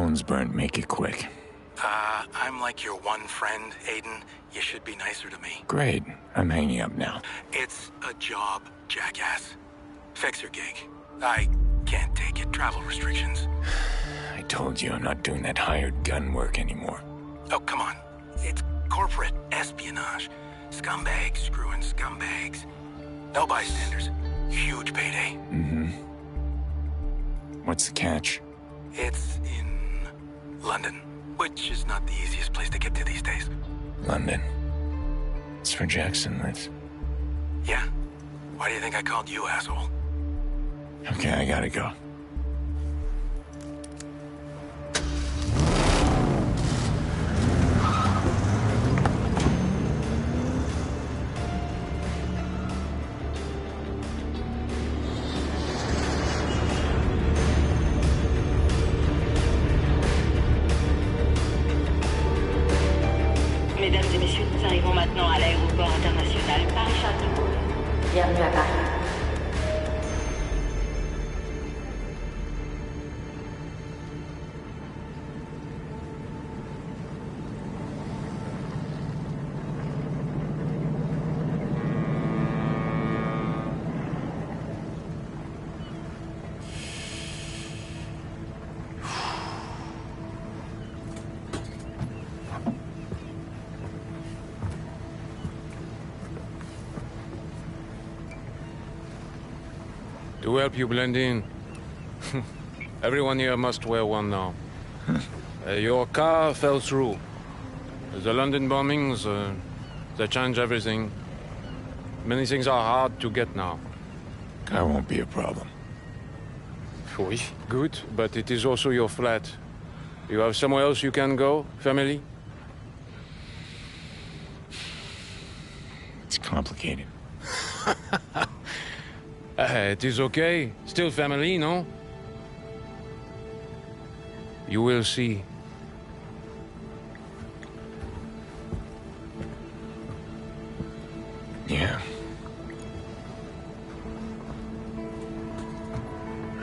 phone's burnt. Make it quick. I'm like your one friend, Aiden. You should be nicer to me. Great. I'm hanging up now. It's a job, jackass. Fix your gig. I can't take it. Travel restrictions. I told you I'm not doing that hired gun work anymore. Oh, come on. It's corporate espionage. Scumbags screwing scumbags. No bystanders. Huge payday. Mm-hmm. What's the catch? It's in London, which is not the easiest place to get to these days. London. It's where Jackson lives. Yeah? Why do you think I called you, asshole? Okay, I gotta go. Mesdames et messieurs, nous arrivons maintenant à l'aéroport international Bri'ish. Bienvenue à Paris. To help you blend in, everyone here must wear one now. Your car fell through. The London bombings, they changed everything. Many things are hard to get now. Car won't be a problem. Oui, good, but it is also your flat. You have somewhere else you can go, family? It's complicated. It is okay. Still family, no? You will see. Yeah.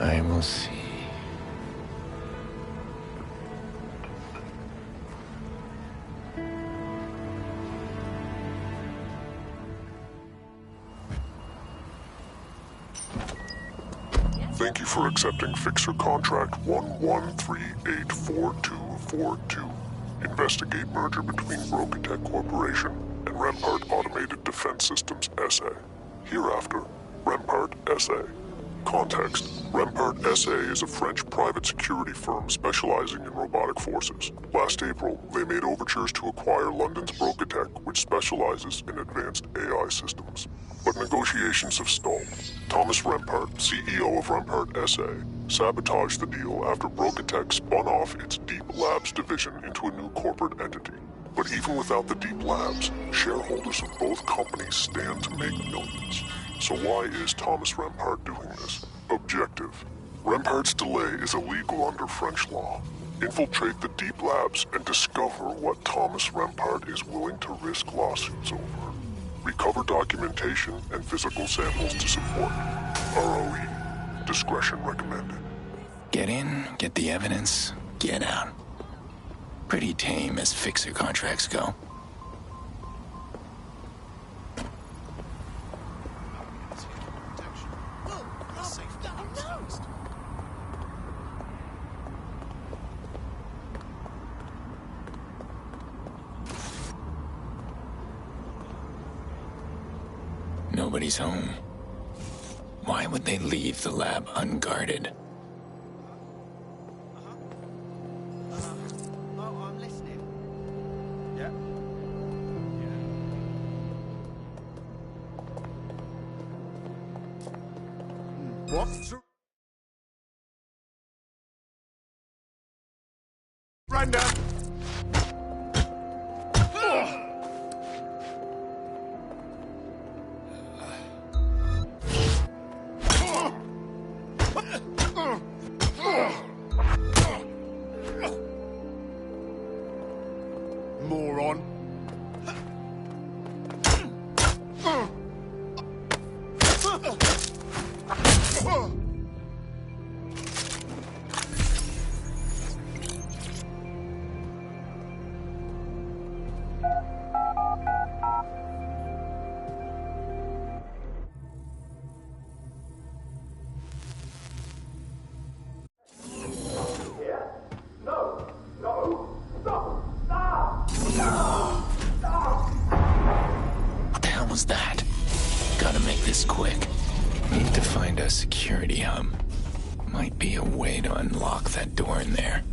I will see. Thank you for accepting Fixer Contract 11384242. Investigate merger between Brokatech Corporation and Rampart Automated Defense Systems SA. Hereafter, Rampart SA. Context: Rampart SA is a French private security firm specializing in robotic forces. Last April, they made overtures to acquire London's Brokatech, which specializes in advanced AI systems. But negotiations have stalled. Thomas Rampart, CEO of Rampart SA, sabotaged the deal after Brokatech spun off its Deep Labs division into a new corporate entity. But even without the Deep Labs, shareholders of both companies stand to make millions. So why is Thomas Rampart doing this? Objective: Rampart's delay is illegal under French law. Infiltrate the Deep Labs and discover what Thomas Rampart is willing to risk lawsuits over. Recover documentation and physical samples to support. ROE. Discretion recommended. Get in, get the evidence, get out. Pretty tame as fixer contracts go. Nobody's home. Why would they leave the lab unguarded? Oh, I'm listening. Yeah. What? Brenda! Moron. security hub. Might be a way to unlock that door in there.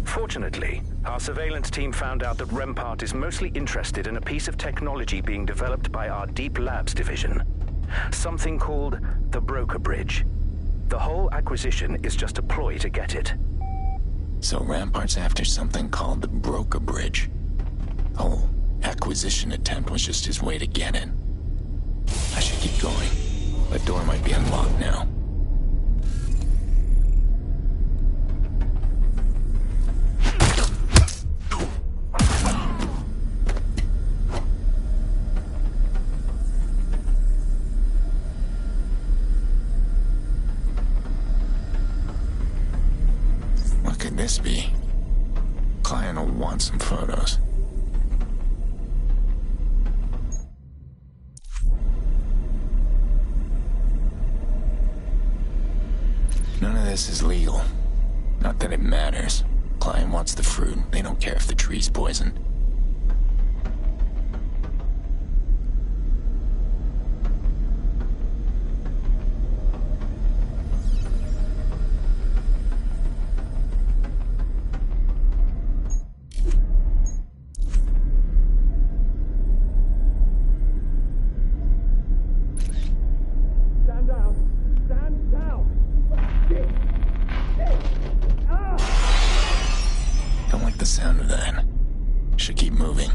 Fortunately, our surveillance team found out that Rempart is mostly interested in a piece of technology being developed by our Deep Labs division. Something called the Broker Bridge. The whole acquisition is just a ploy to get it. So Rampart's after something called the Broker Bridge. Whole acquisition attempt was just his way to get it. I should keep going. That door might be unlocked now. This be? Client will want some photos. None of this is legal. Not that it matters. Client wants the fruit. They don't care if the tree's poisoned. The sound of that. Should keep moving.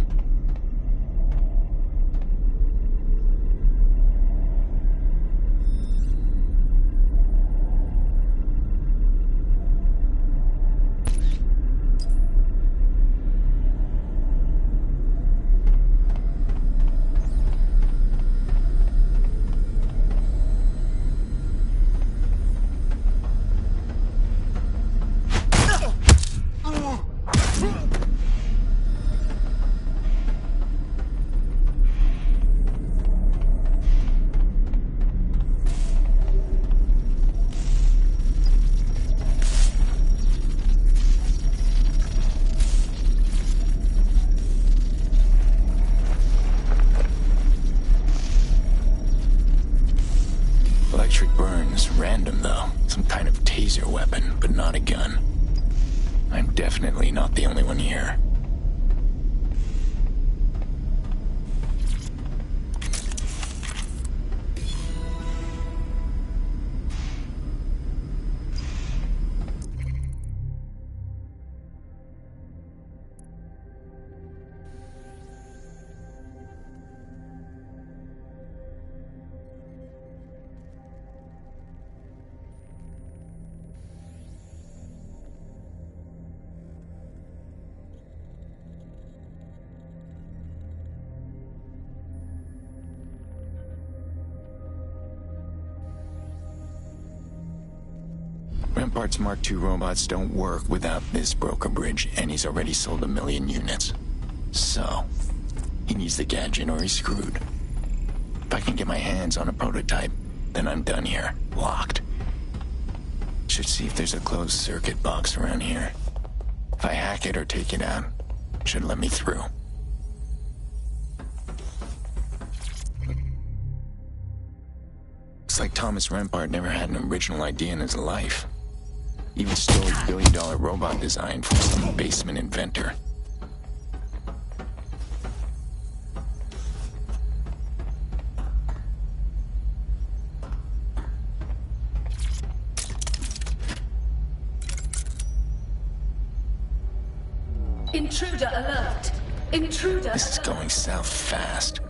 Electric burns, random though. Some kind of taser weapon, but not a gun. I'm definitely not the only one here. Rampart's Mark II robots don't work without this broker bridge, and he's already sold 1 million units. So, he needs the gadget or he's screwed. If I can get my hands on a prototype, then I'm done here. Locked. Should see if there's a closed circuit box around here. If I hack it or take it out, it should let me through. Looks like Thomas Rempart never had an original idea in his life. Even stole his billion-dollar robot design from some basement inventor. Intruder alert! Intruder This is going south fast.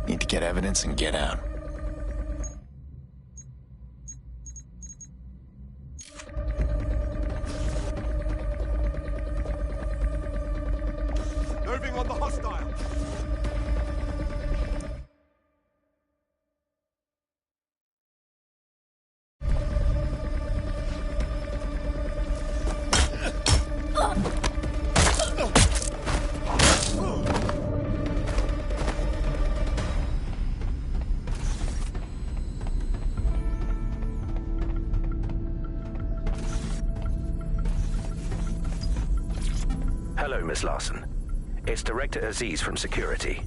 Need to get evidence and get out. Moving on the hostile. Hello, Miss Larson. It's Director Aziz from Security.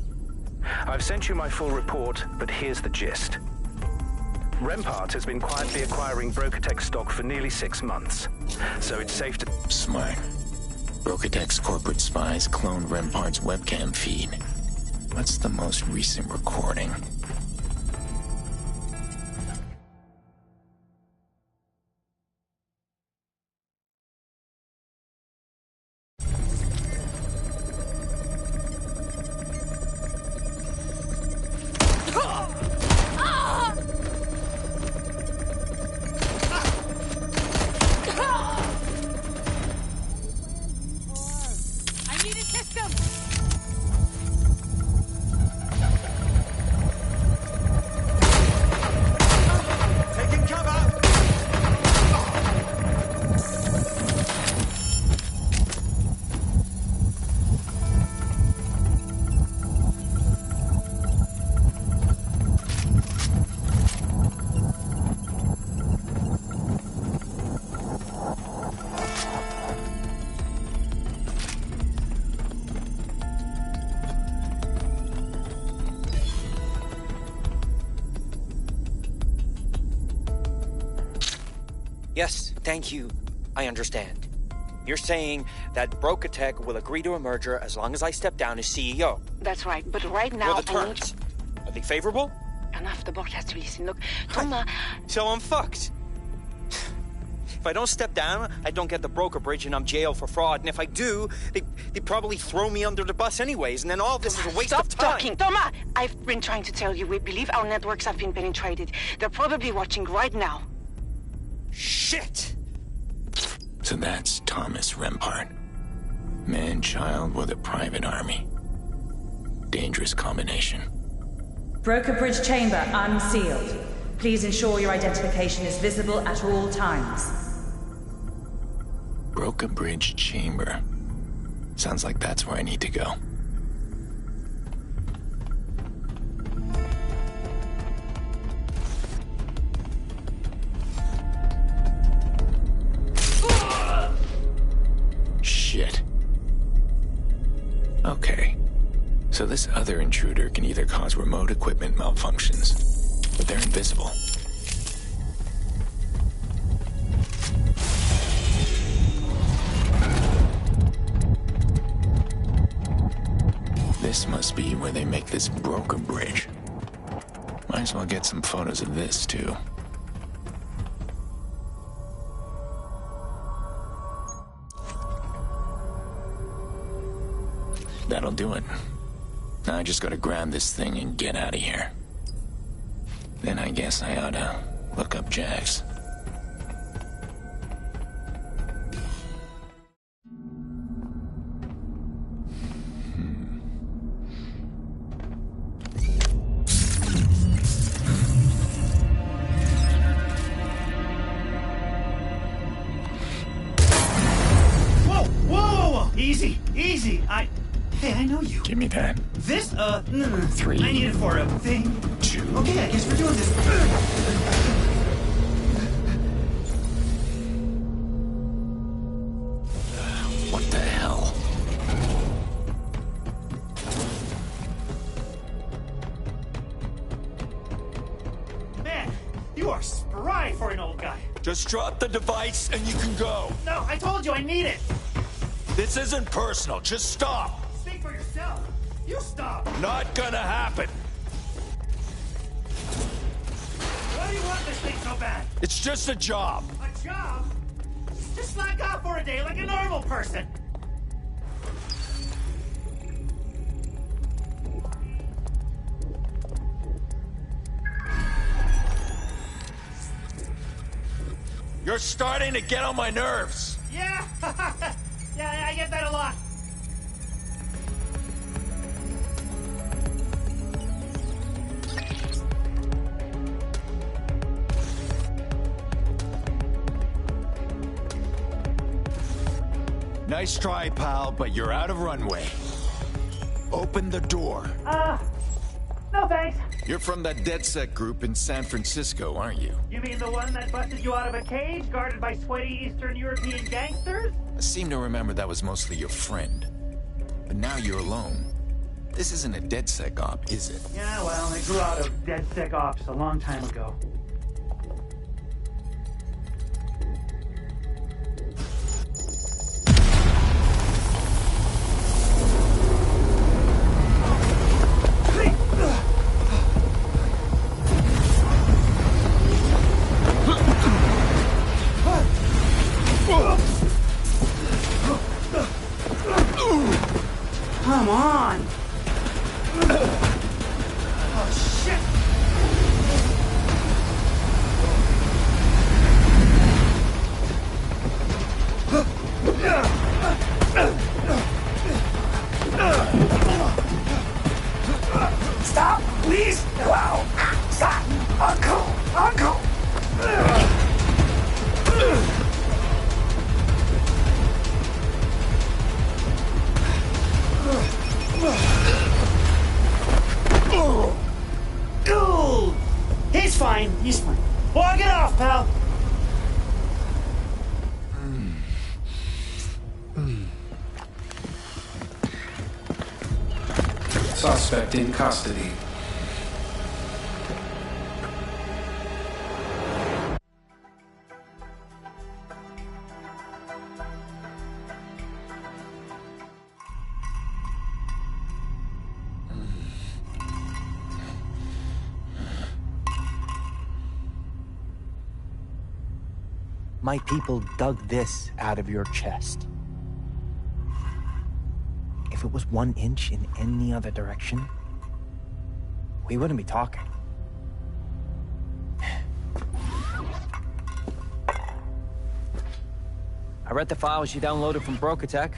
I've sent you my full report, but here's the gist. Rempart has been quietly acquiring Brokatech stock for nearly 6 months, so it's safe to... Smart. Brokatech's corporate spies cloned Rempart's webcam feed. What's the most recent recording? Yes, thank you. I understand. You're saying that Brokatech will agree to a merger as long as I step down as CEO. That's right, but right now... Well, the terms, are they favorable? Enough, the board has to listen. Look, Thomas... So I'm fucked. If I don't step down, I don't get the broker bridge and I'm jailed for fraud. And if I do, they probably throw me under the bus anyways. And then all this is a waste of time. Stop talking. Thomas, I've been trying to tell you, we believe our networks have been penetrated. They're probably watching right now. Shit! So that's Thomas Rempart. Man-child with a private army. Dangerous combination. Broker bridge chamber unsealed. Please ensure your identification is visible at all times. Broker bridge chamber. Sounds like that's where I need to go. Shit. Okay. So this other intruder can either cause remote equipment malfunctions, but they're invisible. This must be where they make this broker bridge. Might as well get some photos of this, too. That'll do it. Now I just gotta grab this thing and get out of here. Then I guess I oughta look up Jax. Whoa! Easy! Hey, I know you. Give me that. This, no. 3. I need it for a thing. 2. Okay, I guess we're doing this. What the hell? Man, you are spry for an old guy. Just drop the device and you can go. No, I told you I need it. This isn't personal. Just stop. Speak for yourself. You stop. Not gonna happen. Why do you want this thing so bad? It's just a job. A job? Just slack off for a day like a normal person. You're starting to get on my nerves. Yeah. Yeah, I get that a lot. Nice try, pal, but you're out of runway. Open the door. No thanks. You're from that DedSec group in San Francisco, aren't you? You mean the one that busted you out of a cage, guarded by sweaty Eastern European gangsters? I seem to remember that was mostly your friend. But now you're alone. This isn't a DedSec op, is it? Yeah, well, I grew out of DedSec ops a long time ago. Come on! Oh, shit! Stop, please! Hello! Stop! Uncle! Uncle! Ooh! He's fine. He's fine. Walk it off, pal. Suspect in custody. My people dug this out of your chest. If it was 1 inch in any other direction, we wouldn't be talking. I read the files you downloaded from Brokatech.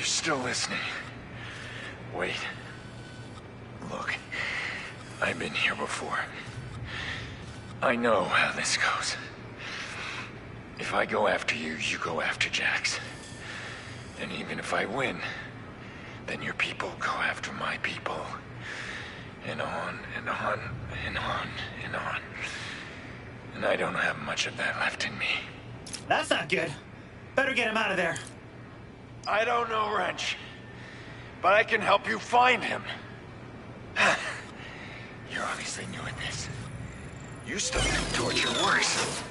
Still listening. Wait. Look, I've been here before. I know how this goes. If I go after you, you go after Jax. And even if I win, then your people go after my people. And on, and on, and on, and on. And I don't have much of that left in me. That's not good. Better get him out of there. I don't know, Wrench. But I can help you find him. You're obviously new at this. You still think torture worse.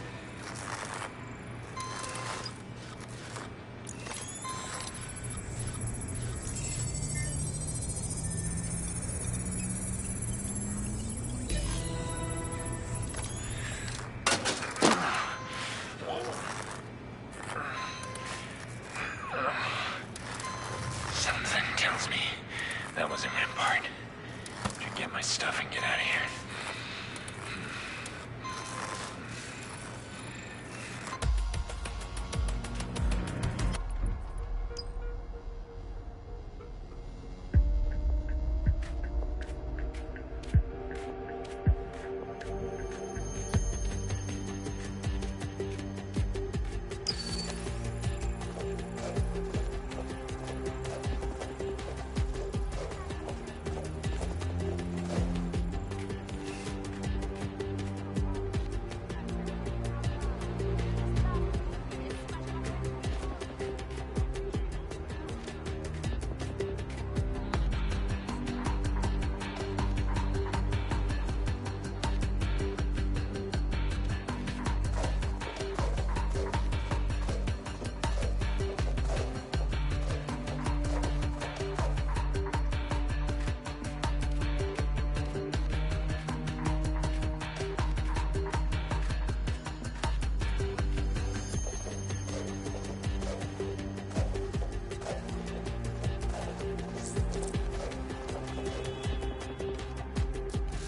That was a rampart. Should get my stuff and get out of here.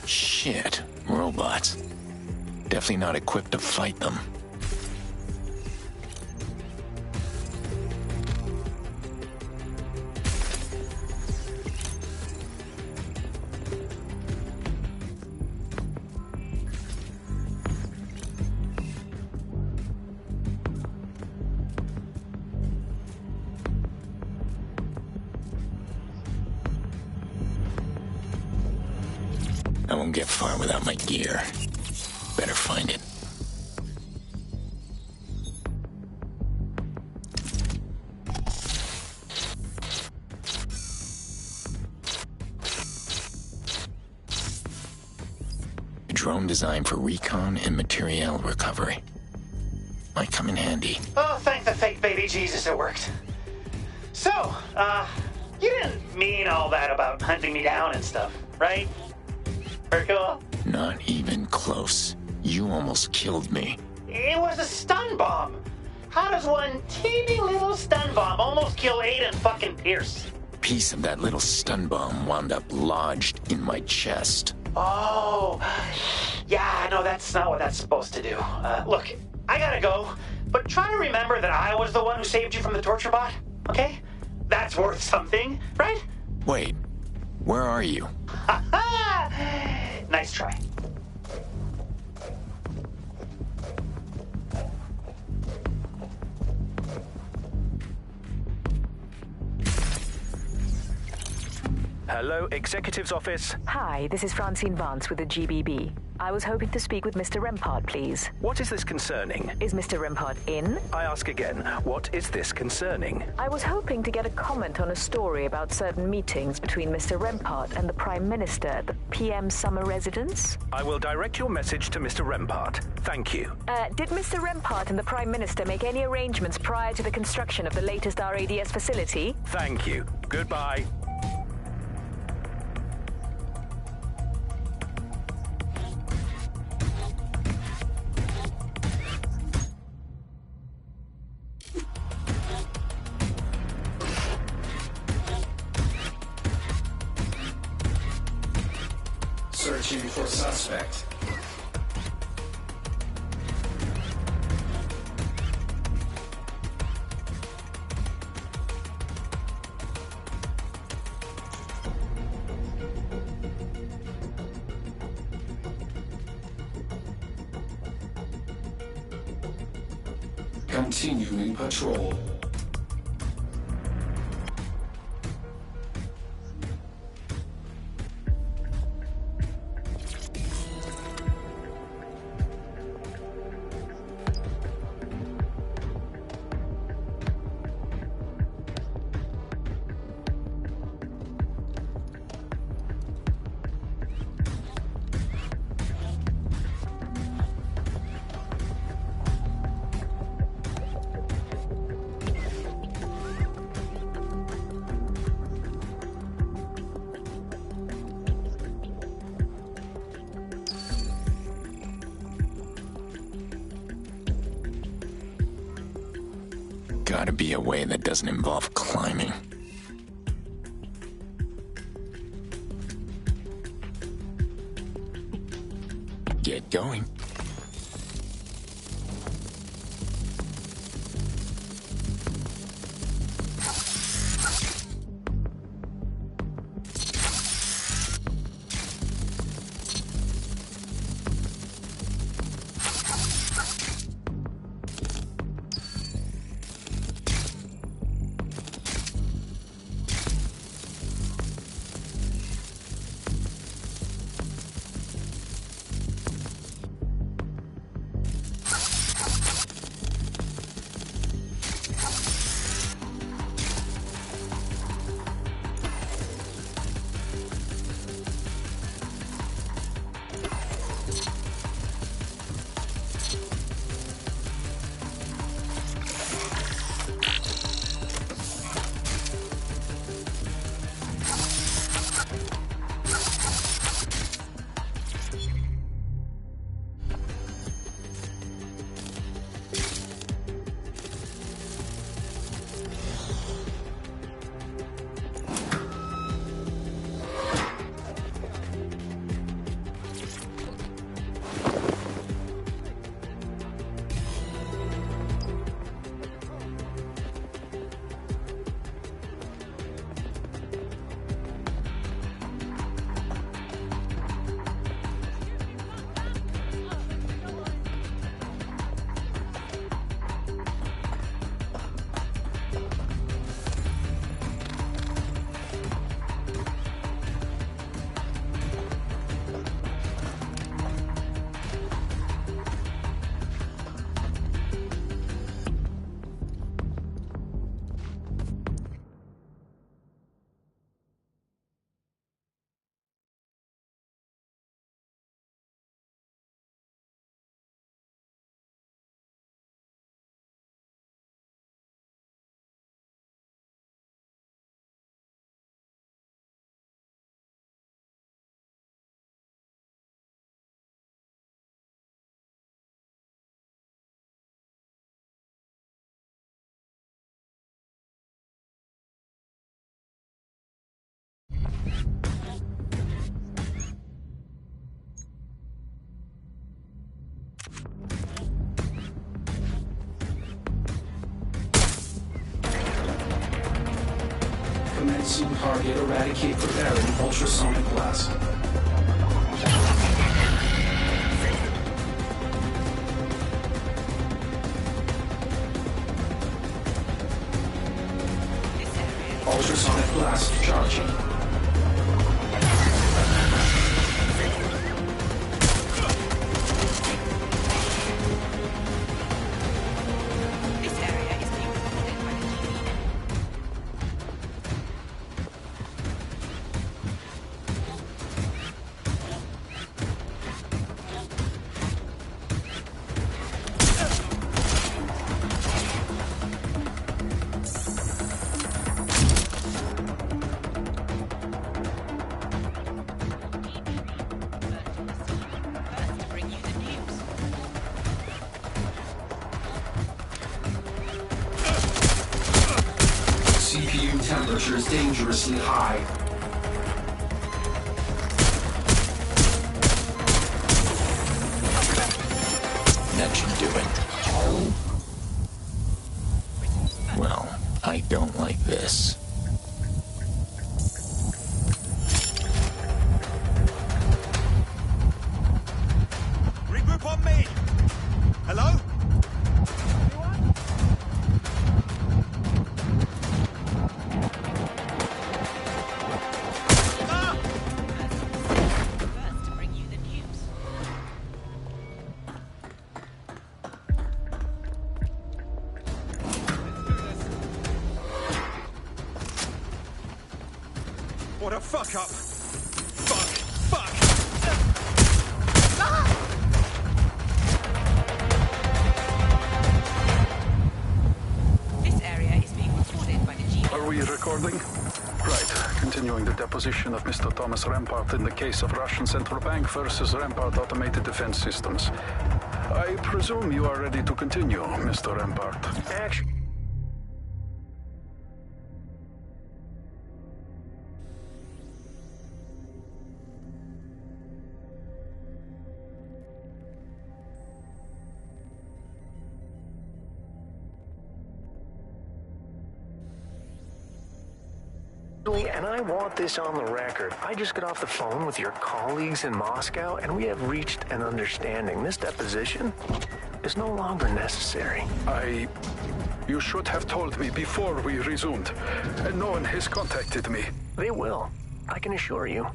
Shit, robots. Definitely not equipped to fight them. I won't get far without my gear. Better find it. A drone designed for recon and materiel recovery. Might come in handy. Oh, thank the fake baby Jesus it worked. So, you didn't mean all that about hunting me down and stuff, right? Very cool. Not even close. You almost killed me. It was a stun bomb. How does one teeny little stun bomb almost kill Aiden fucking Pierce? A piece of that little stun bomb wound up lodged in my chest. Oh, yeah, no, that's not what that's supposed to do. Look, I gotta go, but try to remember that I was the one who saved you from the torture bot, okay? That's worth something, right? Wait, where are you? Ha ha! Nice try. Hello, Executive's office. Hi, this is Francine Vance with the GBB. I was hoping to speak with Mr. Rempart, please. What is this concerning? Is Mr. Rempart in? I ask again, what is this concerning? I was hoping to get a comment on a story about certain meetings between Mr. Rempart and the Prime Minister at the PM summer residence. I will direct your message to Mr. Rempart. Thank you. Did Mr. Rempart and the Prime Minister make any arrangements prior to the construction of the latest RADS facility? Thank you. Goodbye. Searching for suspect. Continuing patrol. Gotta be a way that doesn't involve climbing. Get going. Seek target, eradicate preparing ultrasonic blast. Ultrasonic blast charging. CPU temperature is dangerously high. That should do it. Well, I don't like this. Regroup on me! Hello? What a fuck up! Fuck! This area is being recorded by the G. Are we recording? Right. Continuing the deposition of Mr. Thomas Rampart in the case of Russian Central Bank versus Rampart Automated Defense Systems. I presume you are ready to continue, Mr. Rampart. Action. And I want this on the record. I just got off the phone with your colleagues in Moscow, and we have reached an understanding. This deposition is no longer necessary. You should have told me before we resumed, and no one has contacted me. They will. I can assure you.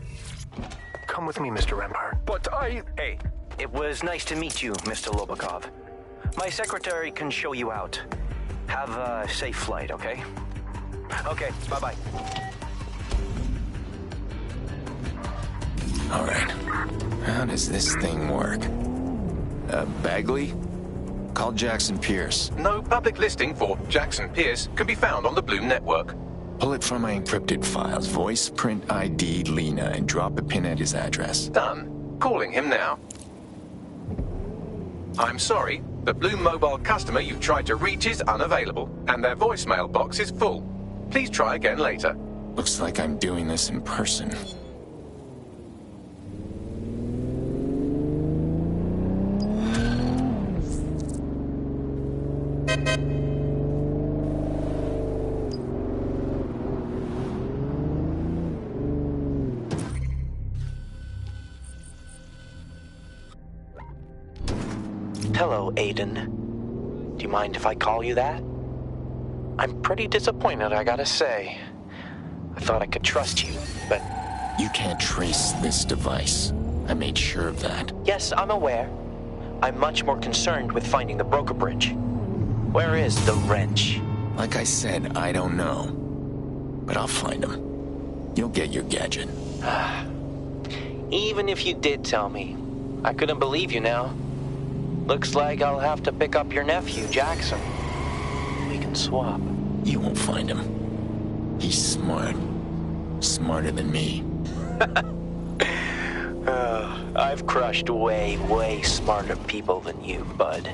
Come with me, Mr. Rampart. But Hey, it was nice to meet you, Mr. Lobakov. My secretary can show you out. Have a safe flight, okay? Okay, bye-bye. All right. How does this thing work? Bagley? Call Jackson Pierce. No public listing for Jackson Pierce can be found on the Bloom network. Pull it from my encrypted files. Voice, print ID, Lena, and drop a pin at his address. Done. Calling him now. I'm sorry. The Bloom mobile customer you tried to reach is unavailable, and their voicemail box is full. Please try again later. Looks like I'm doing this in person. Hello, Aiden. Do you mind if I call you that? I'm pretty disappointed, I gotta say. I thought I could trust you, but... You can't trace this device. I made sure of that. Yes, I'm aware. I'm much more concerned with finding the broker bridge. Where is the wrench? Like I said, I don't know. But I'll find him. You'll get your gadget. Even if you did tell me, I couldn't believe you now. Looks like I'll have to pick up your nephew, Jackson. We can swap. You won't find him. He's smart. Smarter than me. I've crushed way, way smarter people than you, bud.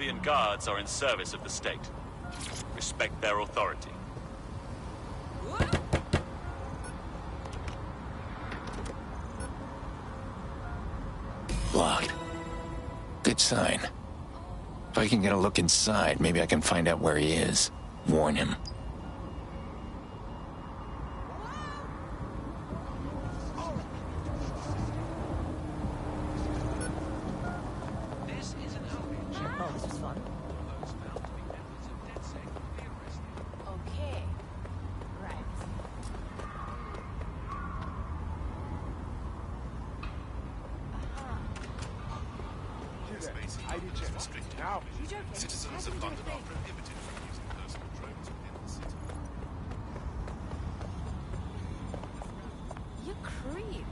Serbian guards are in service of the state. Respect their authority. Locked. Good sign. If I can get a look inside, maybe I can find out where he is. Warn him. Citizens of London are prohibited from using personal drones within the city. You creep.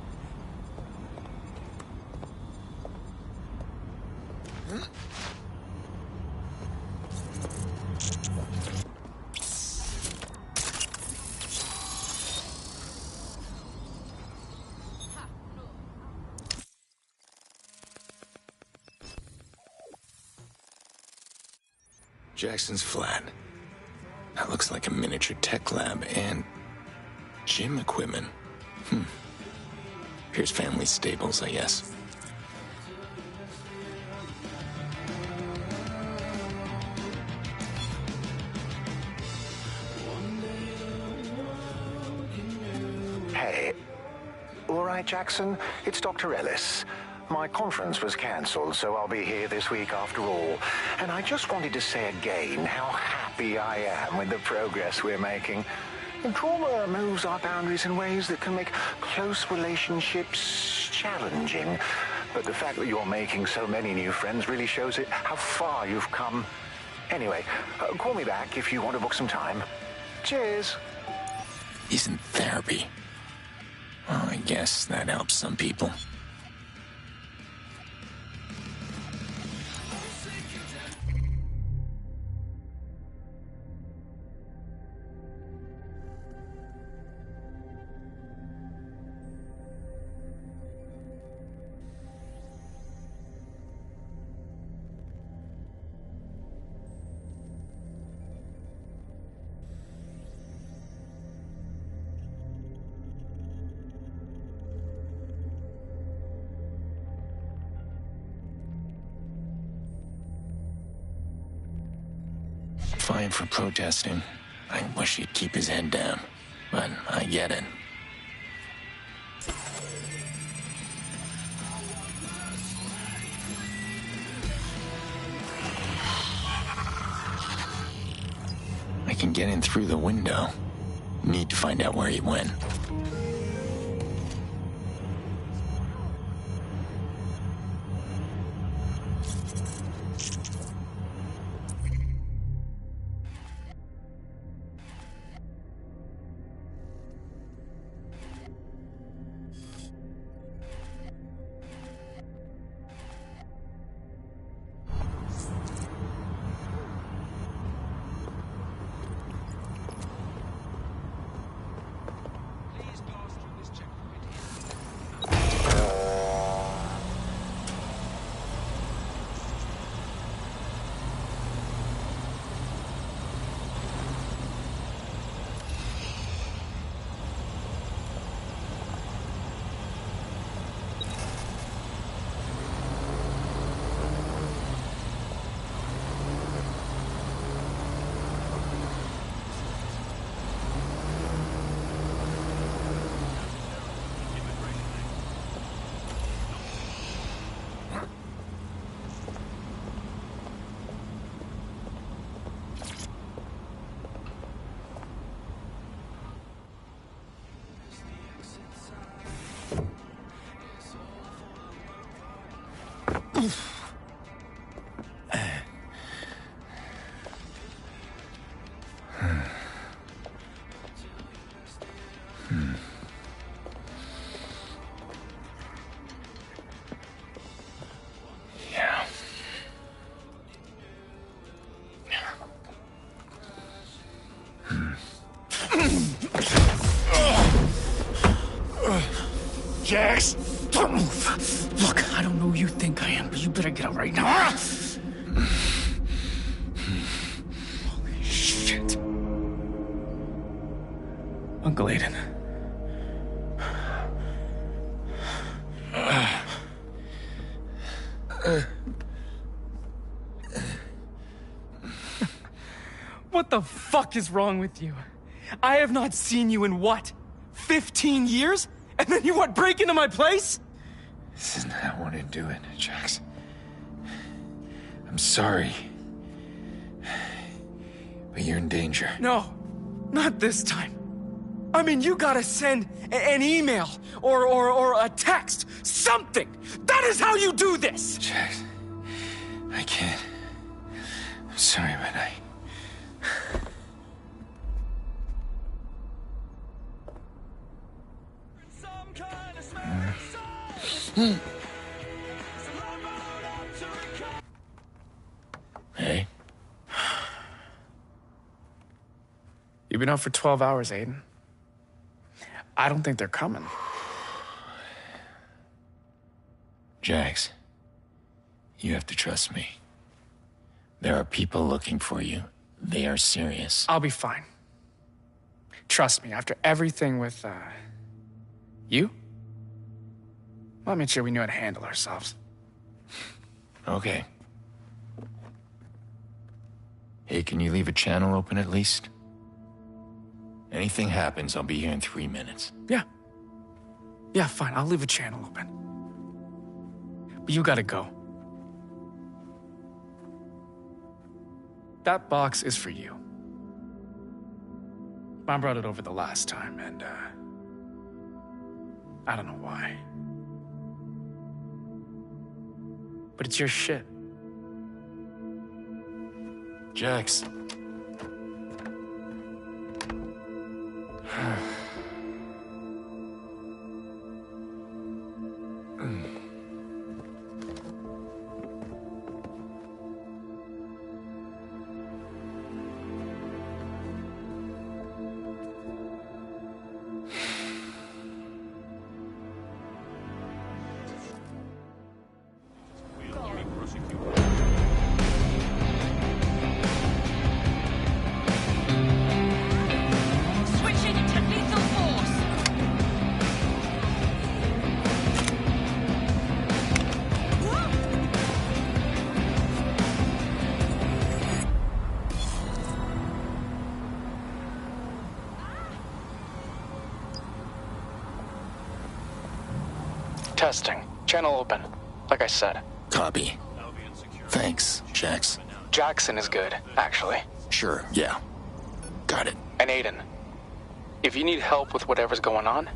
Jackson's flat. That looks like a miniature tech lab and gym equipment. Here's family staples, I guess. Hey. All right, Jackson, it's Dr. Ellis. My conference was cancelled, so I'll be here this week after all. And I just wanted to say again how happy I am with the progress we're making. And trauma moves our boundaries in ways that can make close relationships challenging. But the fact that you're making so many new friends really shows it how far you've come. Anyway, call me back if you want to book some time. Cheers. He's in therapy. Well, I guess that helps some people. Fine for protesting. I wish he'd keep his head down, but I get it. I can get in through the window. Need to find out where he went. Jax! Don't move! Look, I don't know who you think I am, but you better get out right now. Uncle Aiden. What the fuck is wrong with you? I have not seen you in what? 15 years? And then you want break into my place? This isn't how I want to do it, Jax. I'm sorry. But you're in danger. No, not this time. I mean, you gotta send an email or a text. Something! That is how you do this! Jax, I can't. I'm sorry, but Hey? You've been up for 12 hours, Aiden. I don't think they're coming. Jax, you have to trust me. There are people looking for you. They are serious. I'll be fine. Trust me, after everything with, you? Well, I made sure we knew how to handle ourselves. Okay. Hey, can you leave a channel open at least? Anything happens, I'll be here in 3 minutes. Yeah. Yeah, fine, I'll leave a channel open. But you gotta go. That box is for you. Mom brought it over the last time, and, I don't know why. But it's your shit. Jax. Switching to lethal force. Testing. Channel open. Like I said. Copy. Thanks, Jax. Jackson is good, actually. Sure, yeah. Got it. And Aiden, if you need help with whatever's going on,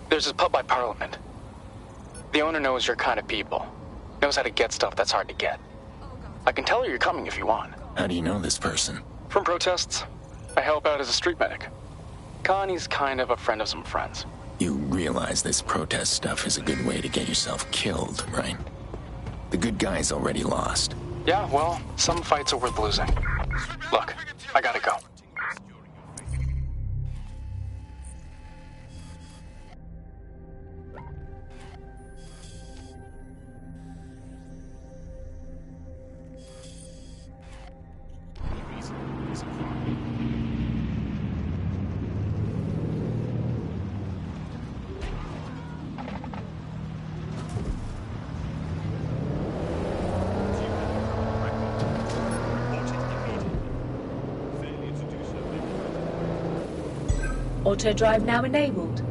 there's this pub by Parliament. The owner knows your kind of people. Knows how to get stuff that's hard to get. I can tell her you're coming if you want. How do you know this person? From protests. I help out as a street medic. Connie's kind of a friend of some friends. You realize this protest stuff is a good way to get yourself killed, right? The good guy's already lost. Yeah, well, some fights are worth losing. Look, I gotta go. Auto drive now enabled.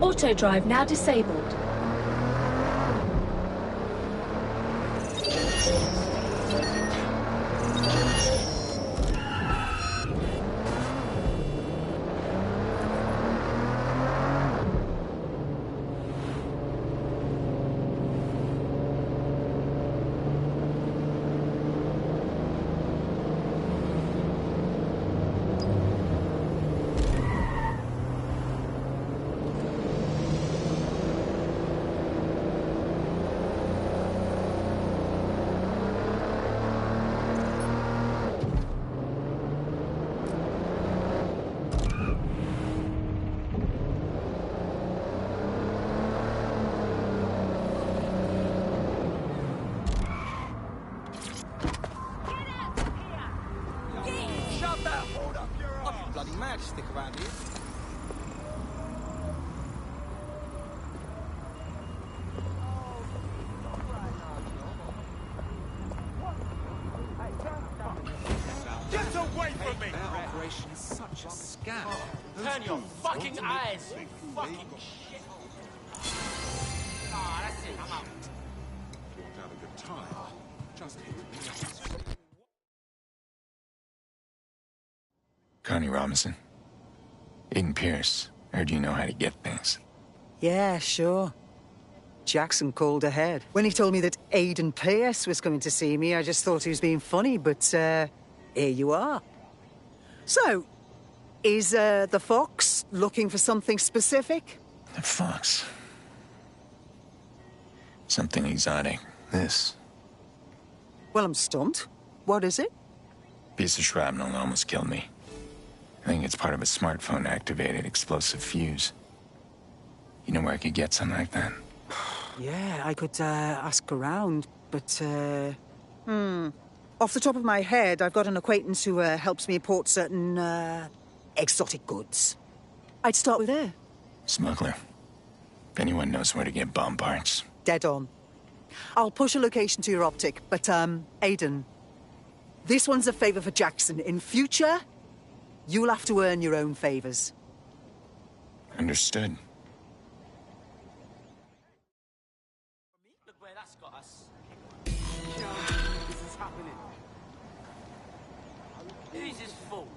Auto drive now disabled. Stick around here. Get away from me! That operation is such a scam. Turn your fucking eyes! Fucking shit! Ah, that's it. I'm out. Walked out a good time. Just Connie Robinson. Aiden Pierce. Heard you know how to get things. Yeah, sure. Jackson called ahead. When he told me that Aiden Pierce was coming to see me, I just thought he was being funny, but, here you are. So, is, the Fox looking for something specific? The Fox. Something exotic. This. Well, I'm stumped. What is it? Piece of shrapnel almost killed me. I think it's part of a smartphone-activated explosive fuse. You know where I could get something like that? Yeah, I could, ask around, but, Off the top of my head, I've got an acquaintance who, helps me import certain, exotic goods. I'd start with her. Smuggler. If anyone knows where to get bomb parts. Dead on. I'll push a location to your optic, but, Aiden, this one's a favor for Jackson. In future, you'll have to earn your own favors. Understood. Look where that's got us. This is happening. Who's his fault?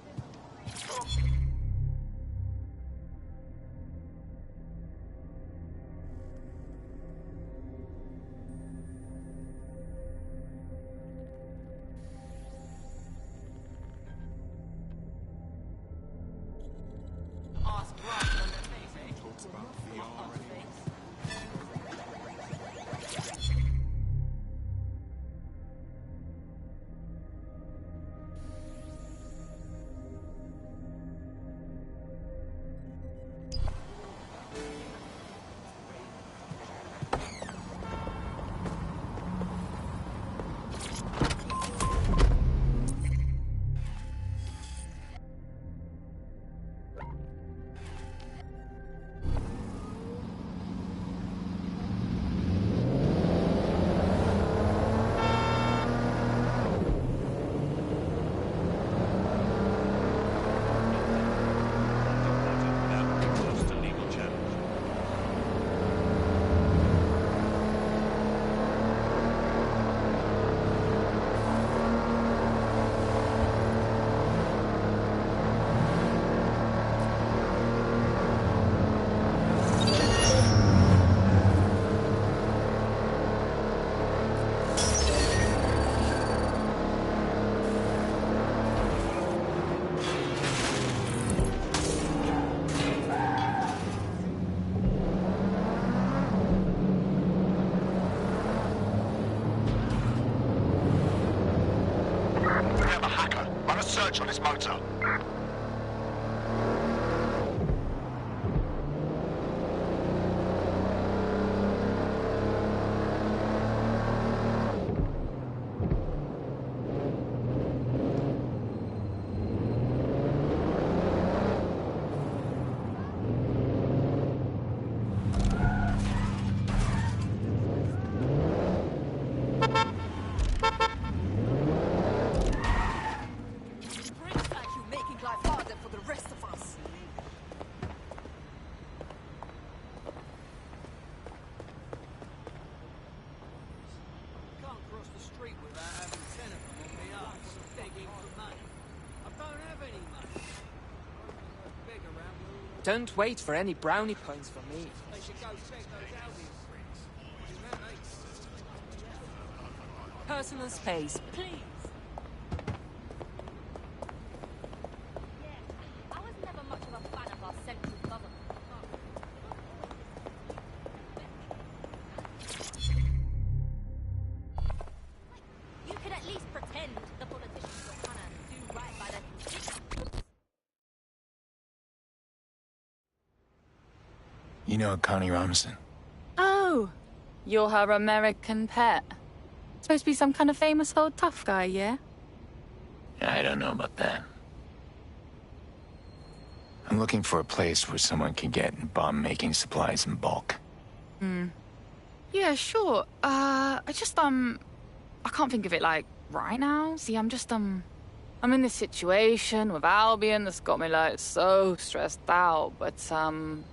talks about VR anymore. Search on his motor. Don't wait for any brownie points from me. Personal space, please. I was never much of a fan of our central government. You could at least pretend the politicians were trying to do right by their constituents. You know Connie Robinson? Oh, you're her American pet. Supposed to be some kind of famous old tough guy, yeah? I don't know about that. I'm looking for a place where someone can get bomb-making supplies in bulk. Yeah, sure. I can't think of it, like, right now. See, I'm in this situation with Albion that's got me, like, so stressed out. But,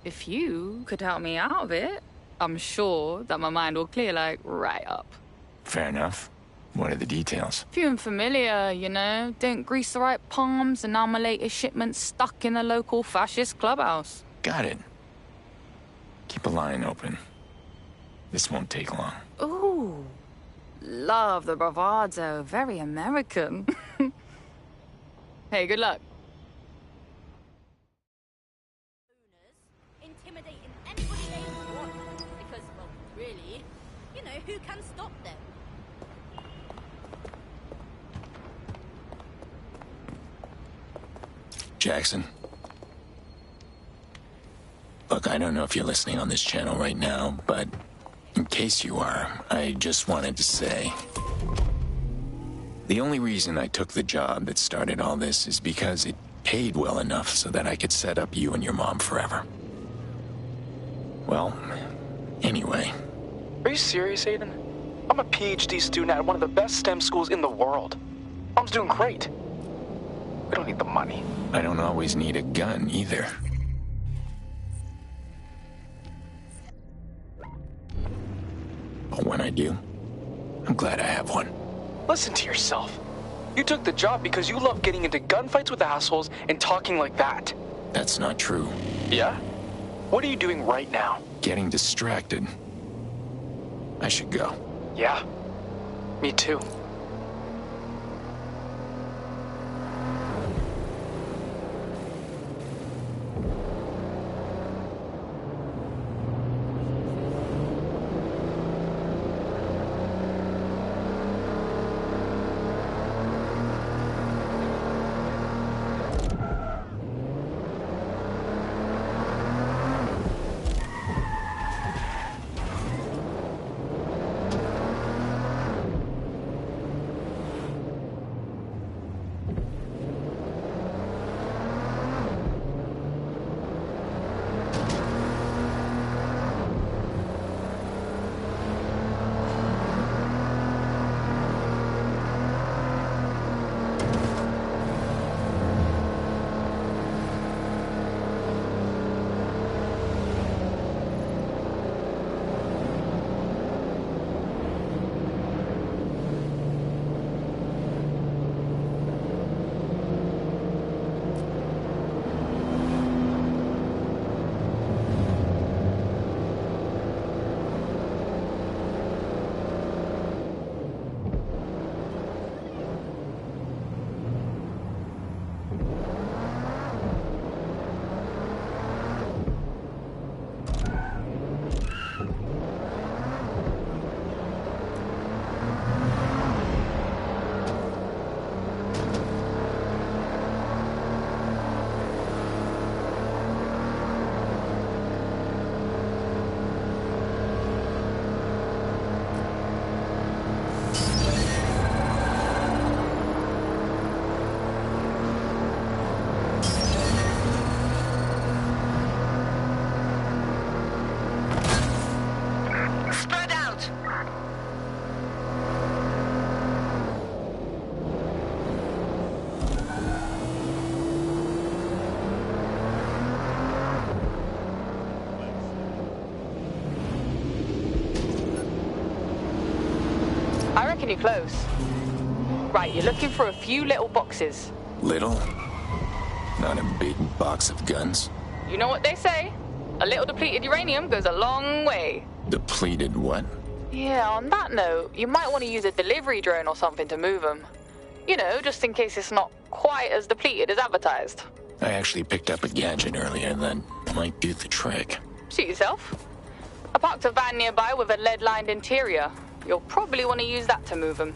if you could help me out of it, I'm sure that my mind will clear, like, right up. Fair enough. What are the details? Few and familiar, you know. Don't grease the right palms, and now my latest shipment's stuck in a local fascist clubhouse. Got it. Keep a line open. This won't take long. Ooh. Love the bravado. Very American. Hey, good luck. Intimidating anybody they want. Because, well, really, you know, who can stop them? Jackson. Look, I don't know if you're listening on this channel right now, but in case you are, I just wanted to say... The only reason I took the job that started all this is because it paid well enough so that I could set up you and your mom forever. Well, anyway. Are you serious, Aiden? I'm a PhD student at one of the best STEM schools in the world. Mom's doing great. We don't need the money. I don't always need a gun, either. But when I do, I'm glad I have one. Listen to yourself. You took the job because you love getting into gunfights with assholes and talking like that. That's not true. Yeah? What are you doing right now? Getting distracted. I should go. Yeah. Me too. I reckon you're close. Right, you're looking for a few little boxes. Little? Not a big box of guns? You know what they say? A little depleted uranium goes a long way. Depleted what? Yeah, on that note, you might want to use a delivery drone or something to move them. You know, just in case it's not quite as depleted as advertised. I actually picked up a gadget earlier that might do the trick. Suit yourself. I parked a van nearby with a lead-lined interior. You'll probably want to use that to move them.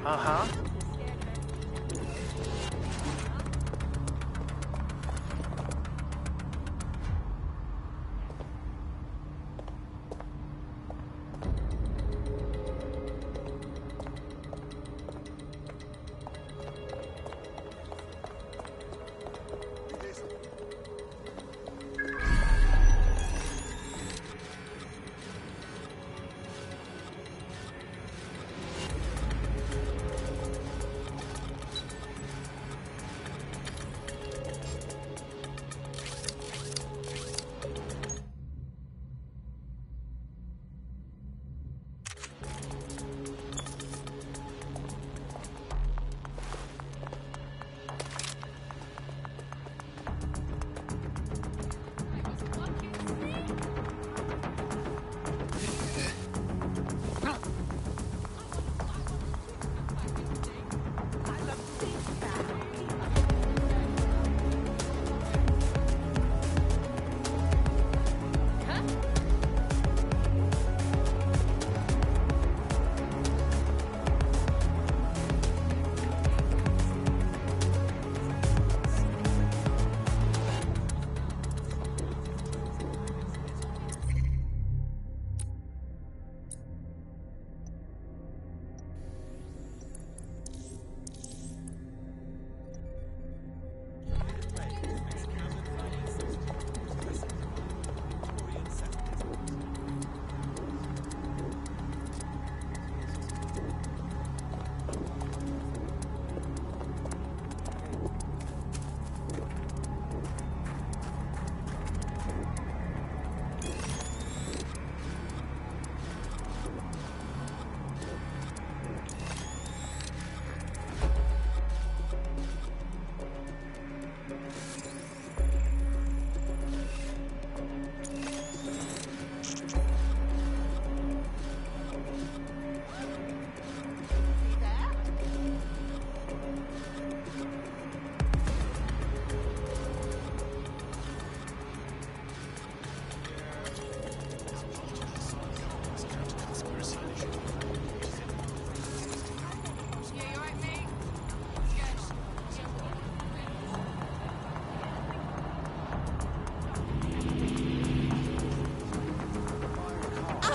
Uh-huh.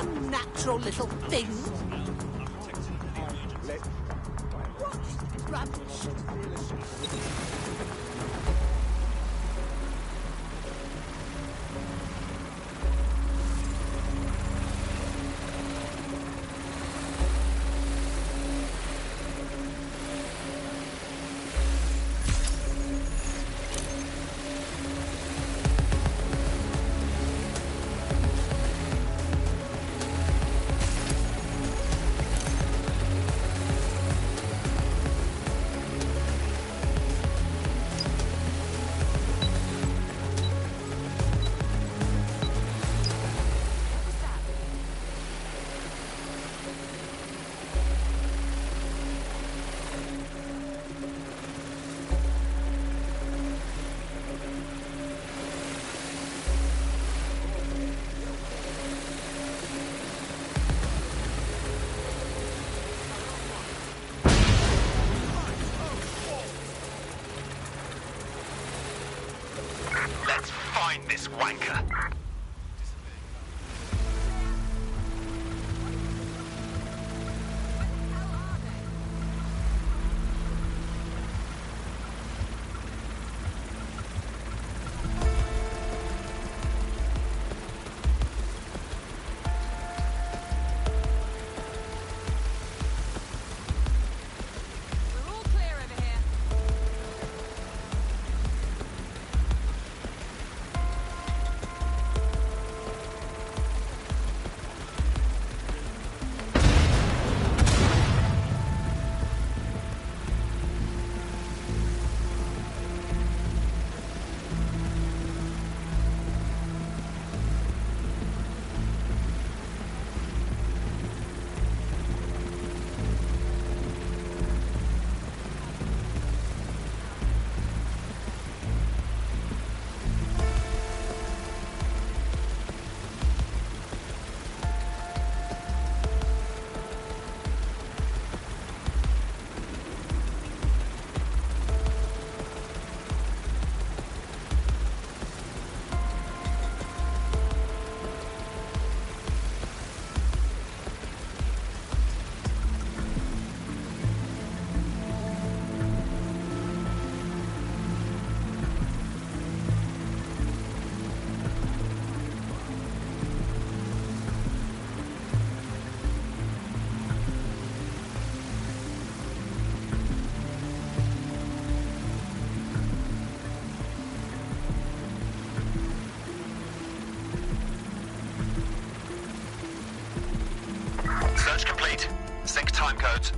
Unnatural little thing. What rubbish. Let's find this wanker. Search complete. Sync time codes.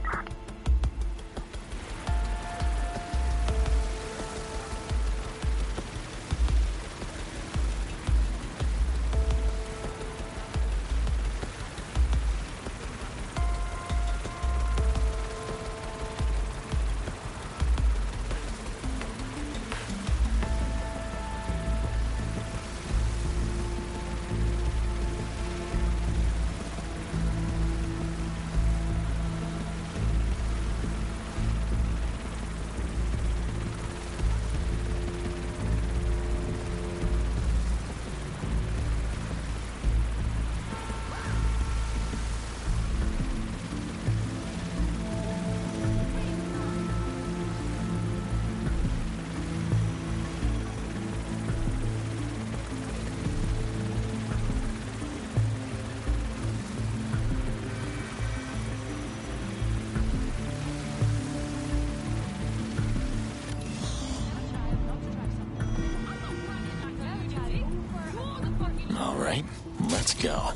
All right, let's go.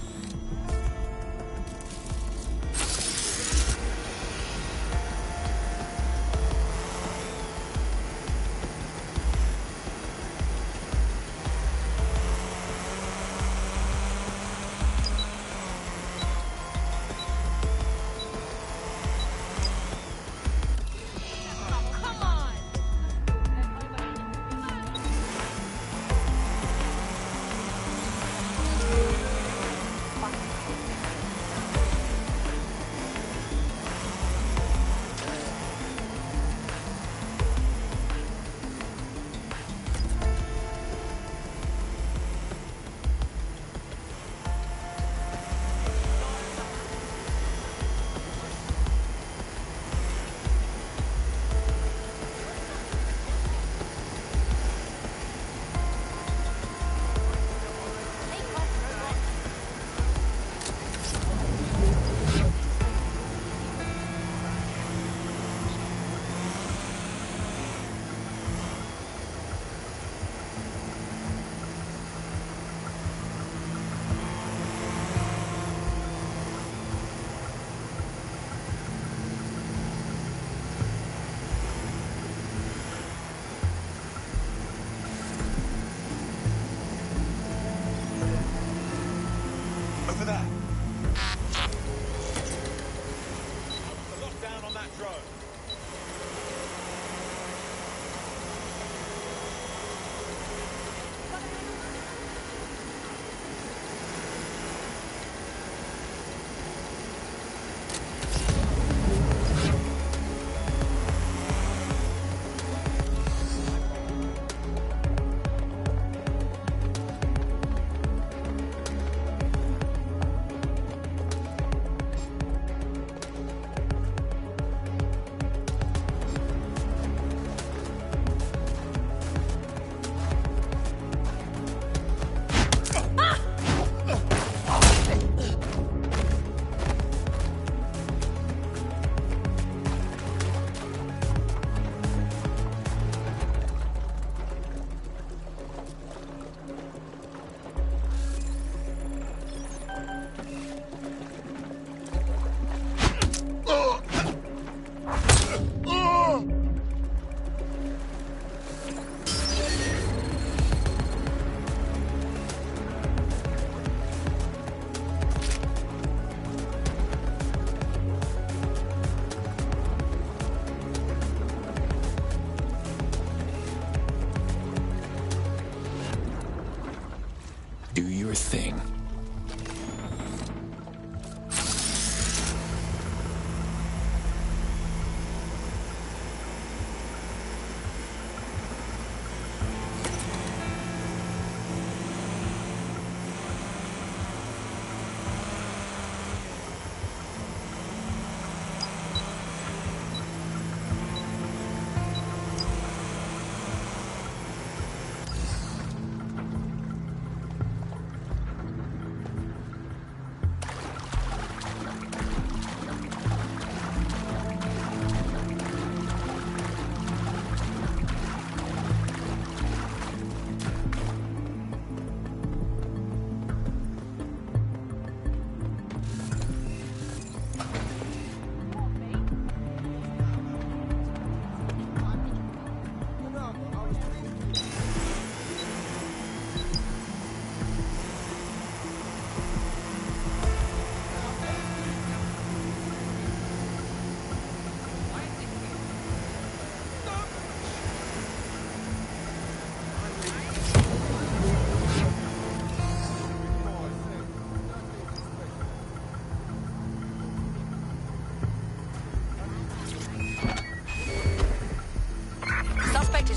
sure thing.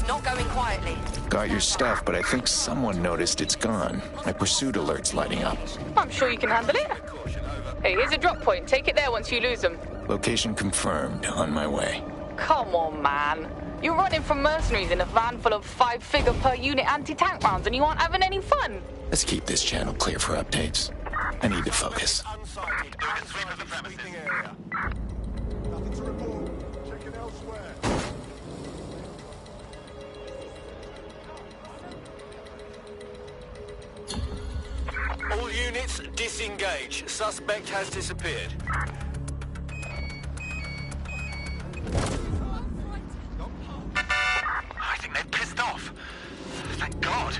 Not going quietly. Got your stuff, but I think someone noticed it's gone. My pursuit alert's lighting up. I'm sure you can handle it. Hey, here's a drop point. Take it there once you lose them. Location confirmed. On my way. Come on, man. You're running from mercenaries in a van full of 5-figure per unit anti-tank rounds and you aren't having any fun. Let's keep this channel clear for updates. I need to focus. All units, disengage. Suspect has disappeared. I think they've pissed off. Thank God.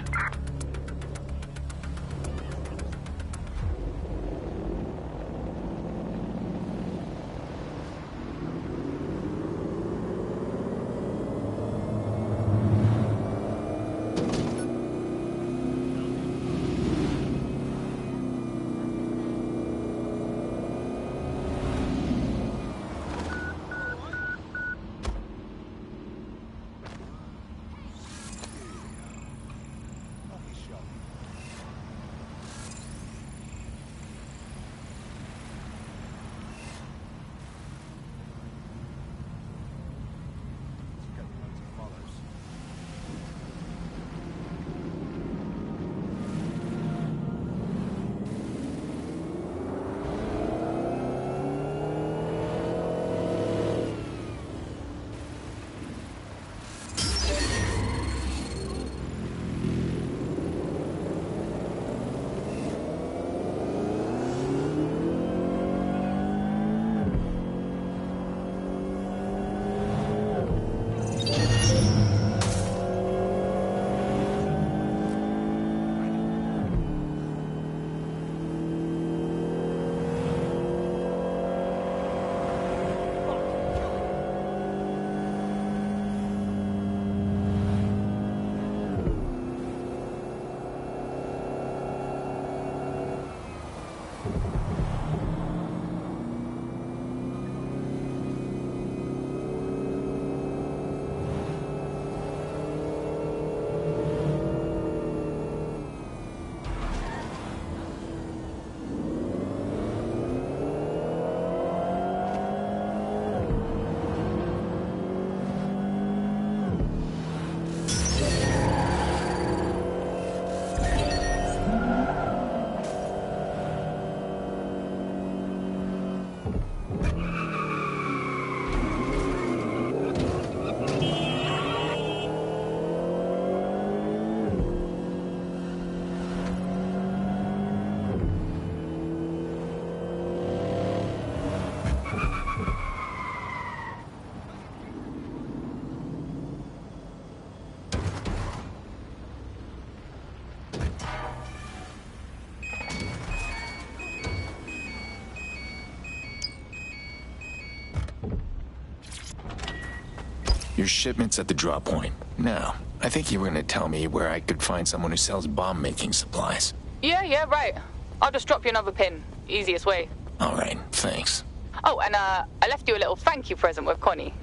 Your shipment's at the drop point. Now, I think you were going to tell me where I could find someone who sells bomb-making supplies. Yeah, right. I'll just drop you another pin. Easiest way. All right, thanks. Oh, and I left you a little thank you present with Connie.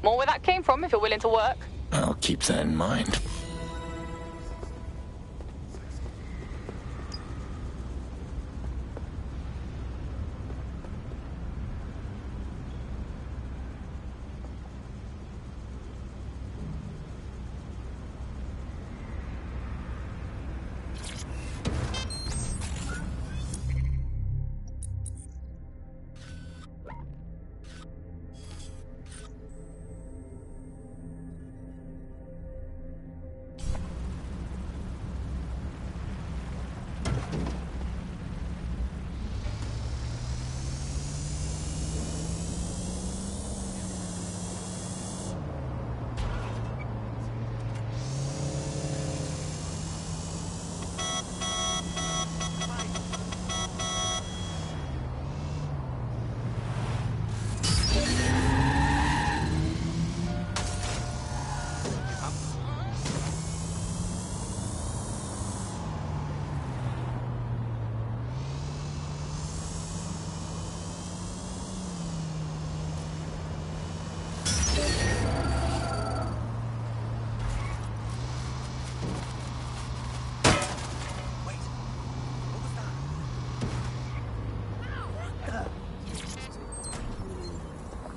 More where that came from if you're willing to work. I'll keep that in mind.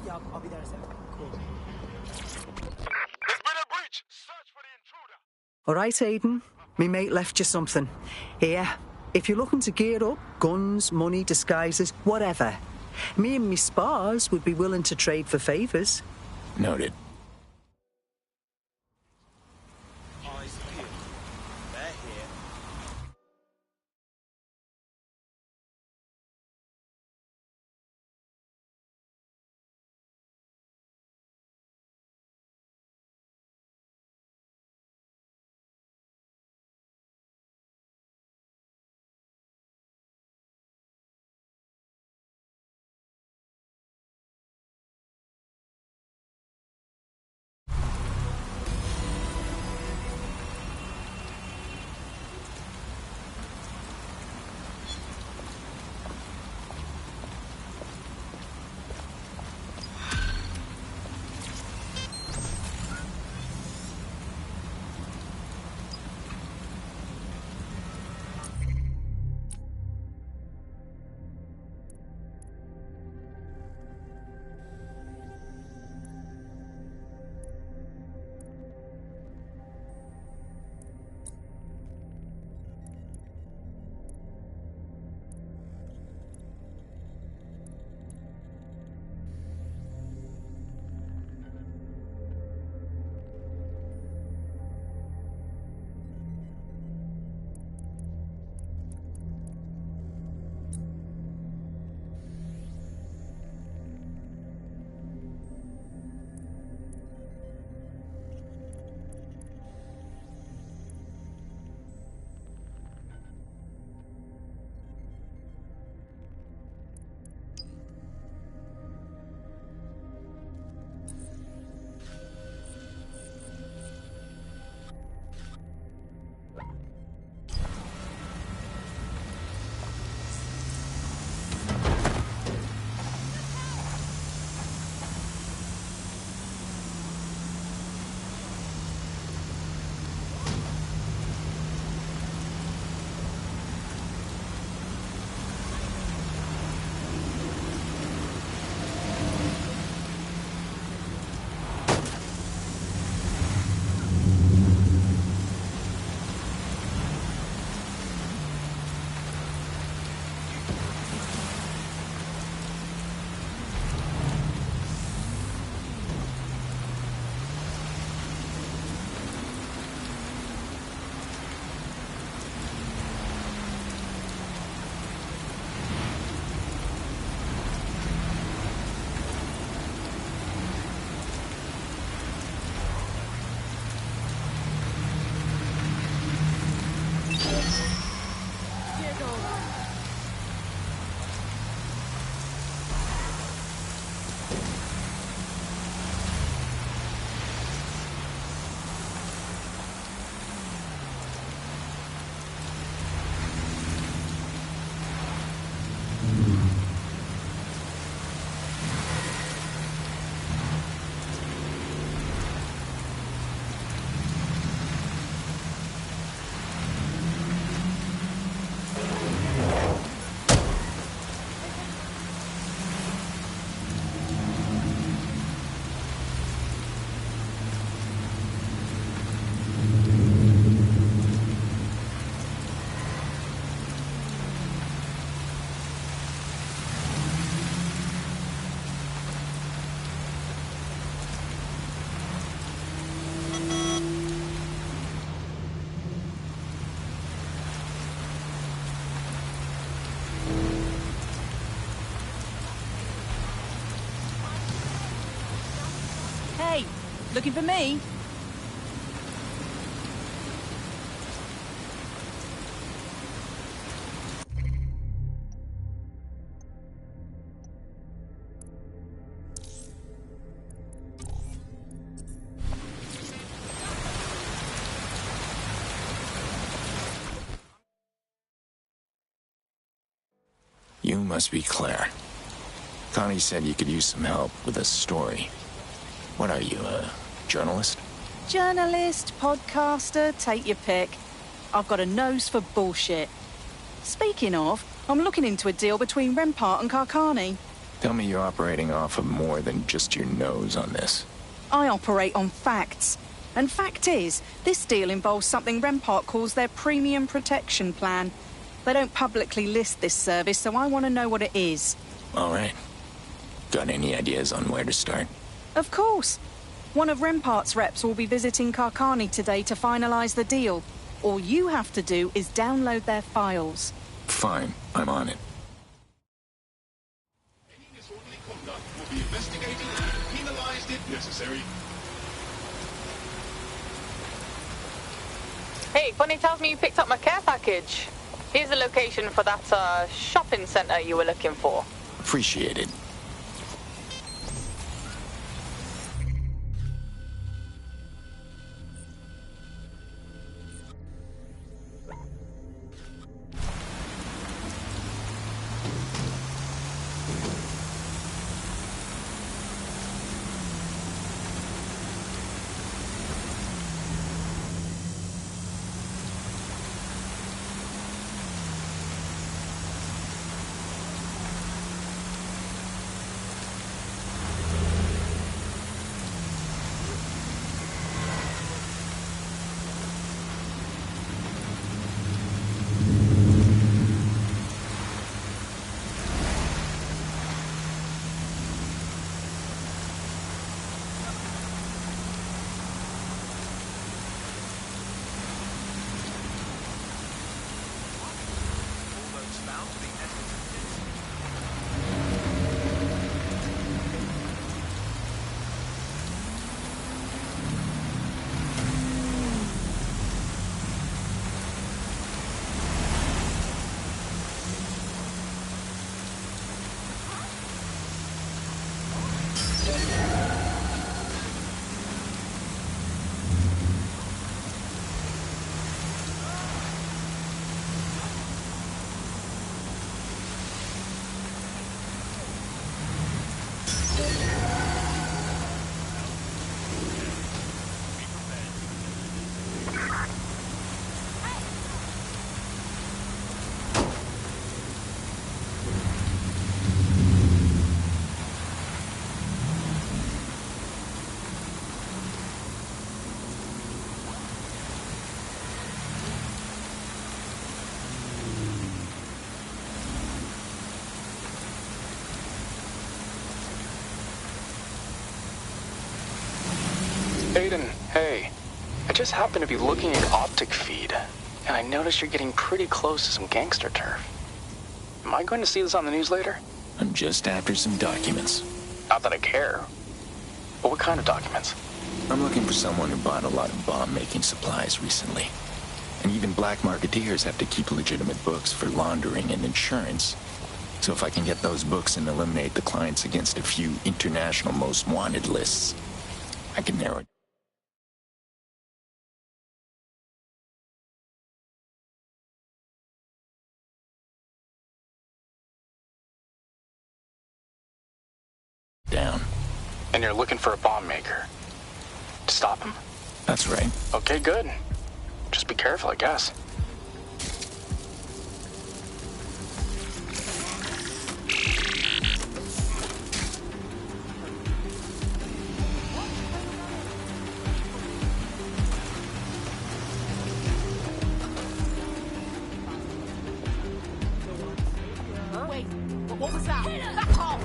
Yeah, I'll be there in a second. Cool. There's been a breach! Search for the intruder! All right, Aiden. Me mate left you something. Here, if you're looking to gear up, guns, money, disguises, whatever. Me and me spars would be willing to trade for favours. Noted. Looking for me? You must be Claire. Connie said you could use some help with a story. What are you, a journalist? Journalist, podcaster, take your pick. I've got a nose for bullshit. Speaking of, I'm looking into a deal between Rempart and Carcani. Tell me you're operating off of more than just your nose on this. I operate on facts. And fact is, this deal involves something Rempart calls their premium protection plan. They don't publicly list this service, so I want to know what it is. All right. Got any ideas on where to start? Of course. One of Rempart's reps will be visiting Carcani today to finalize the deal. All you have to do is download their files. Fine, I'm on it. Any disorderly conduct will be investigated and penalized if necessary. Hey, Bunny tells me you picked up my care package. Here's the location for that shopping center you were looking for. Appreciate it. Aiden, hey. I just happened to be looking at Optic Feed, and I noticed you're getting pretty close to some gangster turf. Am I going to see this on the news later? I'm just after some documents. Not that I care. But what kind of documents? I'm looking for someone who bought a lot of bomb-making supplies recently. And even black marketeers have to keep legitimate books for laundering and insurance. So if I can get those books and eliminate the clients against a few international most wanted lists, I can narrow it. Down. And you're looking for a bomb maker. To stop him? That's right. Okay, good. Just be careful, I guess. Wait, what was that? Back off!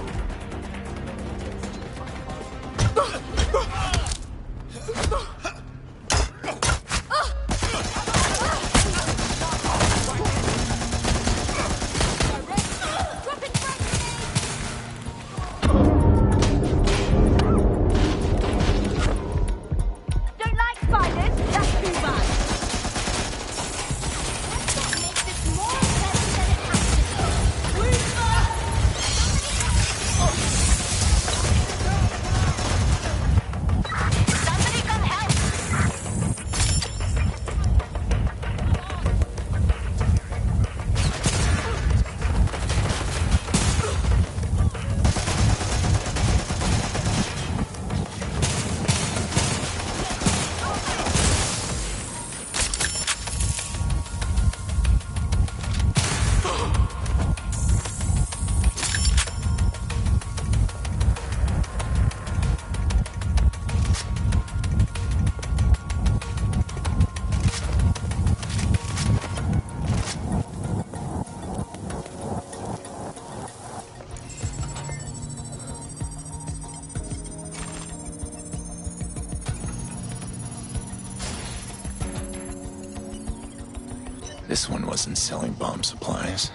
This one wasn't selling bomb supplies.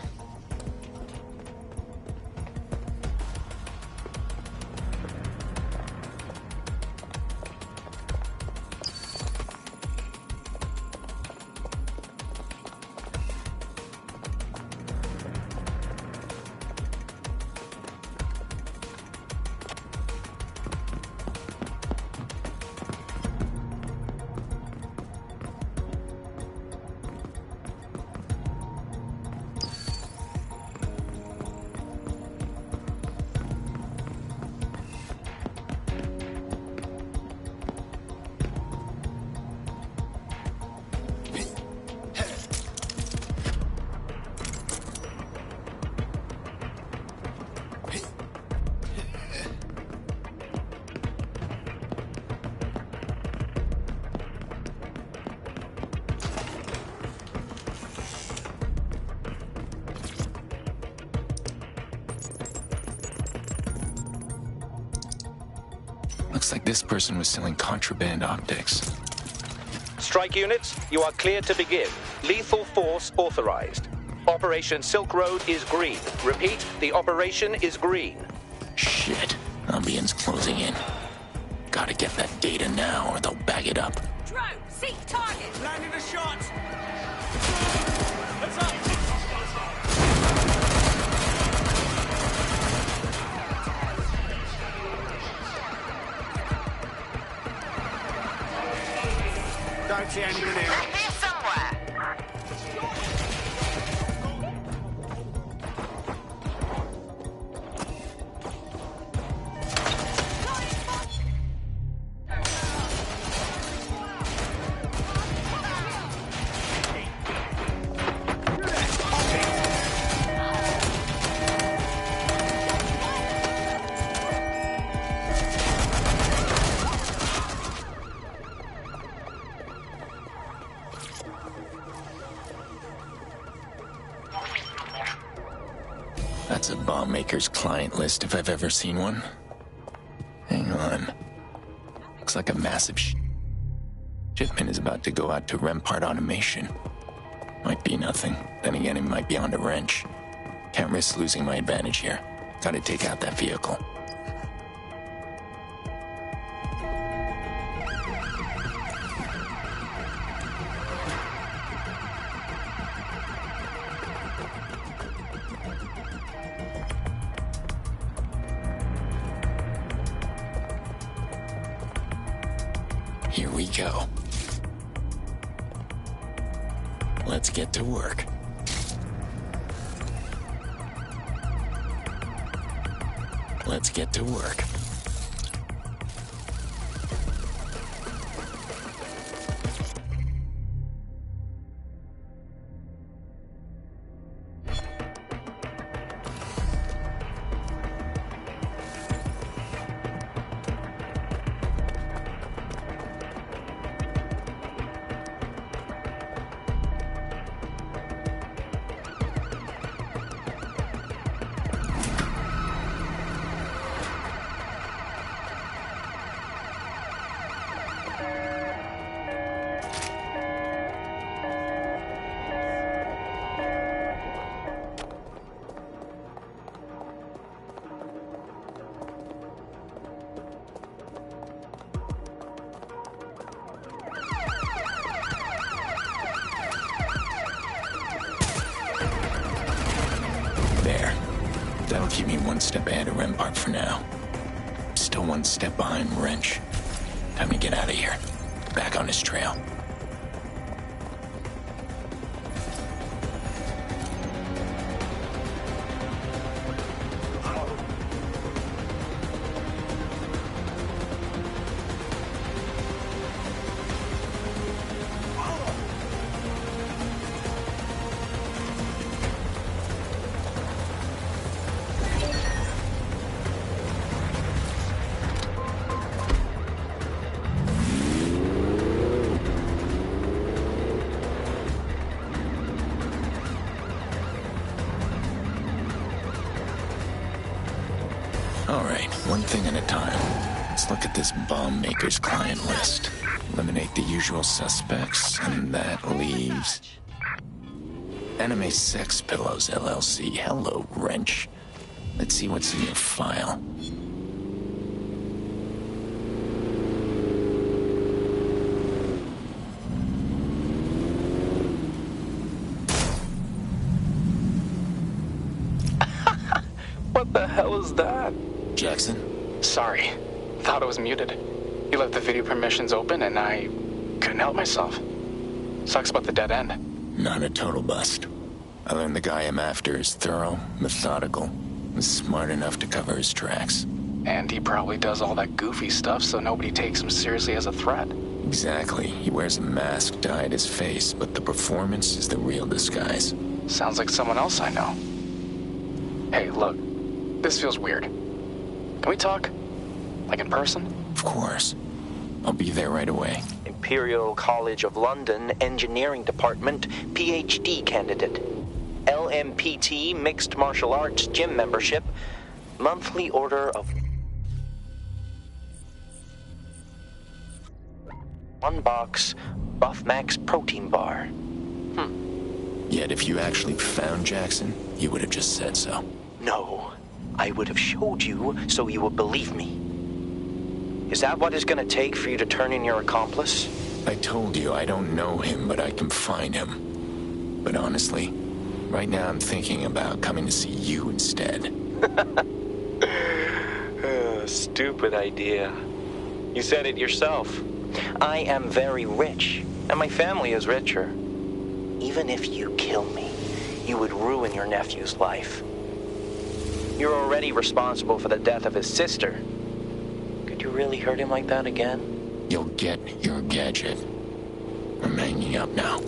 Looks like this person was selling contraband optics. Strike units, you are clear to begin. Lethal force authorized. Operation Silk Road is green. Repeat, the operation is green. Shit. Ambion's closing in. Gotta get that data now or they'll bag it up. Drone, seek target. Landing a shot. What's up? Don't see anyone here. Here somewhere. That's a bomb maker's client list if I've ever seen one. Hang on. Looks like a massive shipment is about to go out to Rempart Automation. Might be nothing. Then again, it might be on the wrench. Can't risk losing my advantage here. Gotta take out that vehicle. Here we go. Let's get to work. Let's get to work. There. That'll keep me one step ahead of Rempart for now. Still one step behind Wrench. Time to get out of here. Back on his trail. Alright, one thing at a time. Let's look at this bomb maker's client list. Eliminate the usual suspects, and that leaves... Anime Sex Pillows, LLC. Hello, Wrench. Let's see what's in your file. What the hell is that? Jackson? Sorry. Thought it was muted. You left the video permissions open and I couldn't help myself. Sucks about the dead end. Not a total bust. I learned the guy I'm after is thorough, methodical, and smart enough to cover his tracks. And he probably does all that goofy stuff so nobody takes him seriously as a threat. Exactly. He wears a mask to hide his face, but the performance is the real disguise. Sounds like someone else I know. Hey, look. This feels weird. Can we talk? Like in person? Of course. I'll be there right away. Imperial College of London Engineering Department PhD candidate. LMPT Mixed Martial Arts Gym membership. Monthly order of 1 box Buff Max protein bar. Yet if you actually found Jackson, you would have just said so. No. I would have showed you so you would believe me. Is that what it's gonna take for you to turn in your accomplice? I told you I don't know him, but I can find him. But honestly, right now I'm thinking about coming to see you instead. Stupid idea. You said it yourself. I am very rich, and my family is richer. Even if you kill me, you would ruin your nephew's life. You're already responsible for the death of his sister. Could you really hurt him like that again? You'll get your gadget. I'm hanging up now.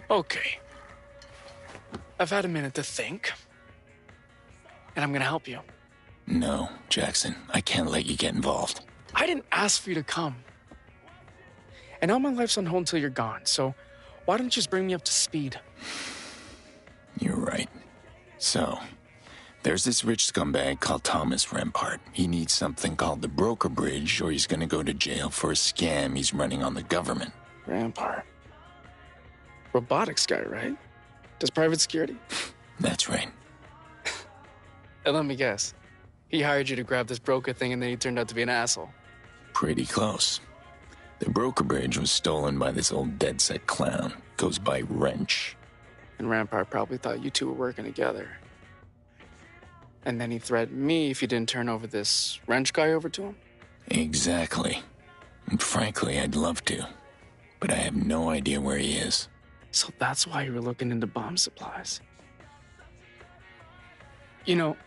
Okay. I've had a minute to think. And I'm gonna help you. No, Jackson. I can't let you get involved. I didn't ask for you to come. And now my life's on hold until you're gone, so why don't you just bring me up to speed? You're right. So, there's this rich scumbag called Thomas Rempart. He needs something called the broker bridge, or he's gonna go to jail for a scam he's running on the government. Rempart. Robotics guy, right? Does private security? That's right. And let me guess. He hired you to grab this broker thing and then he turned out to be an asshole. Pretty close. The broker bridge was stolen by this old dead-set clown. Goes by Wrench. And Rampart probably thought you two were working together. And then he threatened me if you didn't turn over this Wrench guy over to him? Exactly. And frankly, I'd love to. But I have no idea where he is. So that's why you were looking into bomb supplies. You know,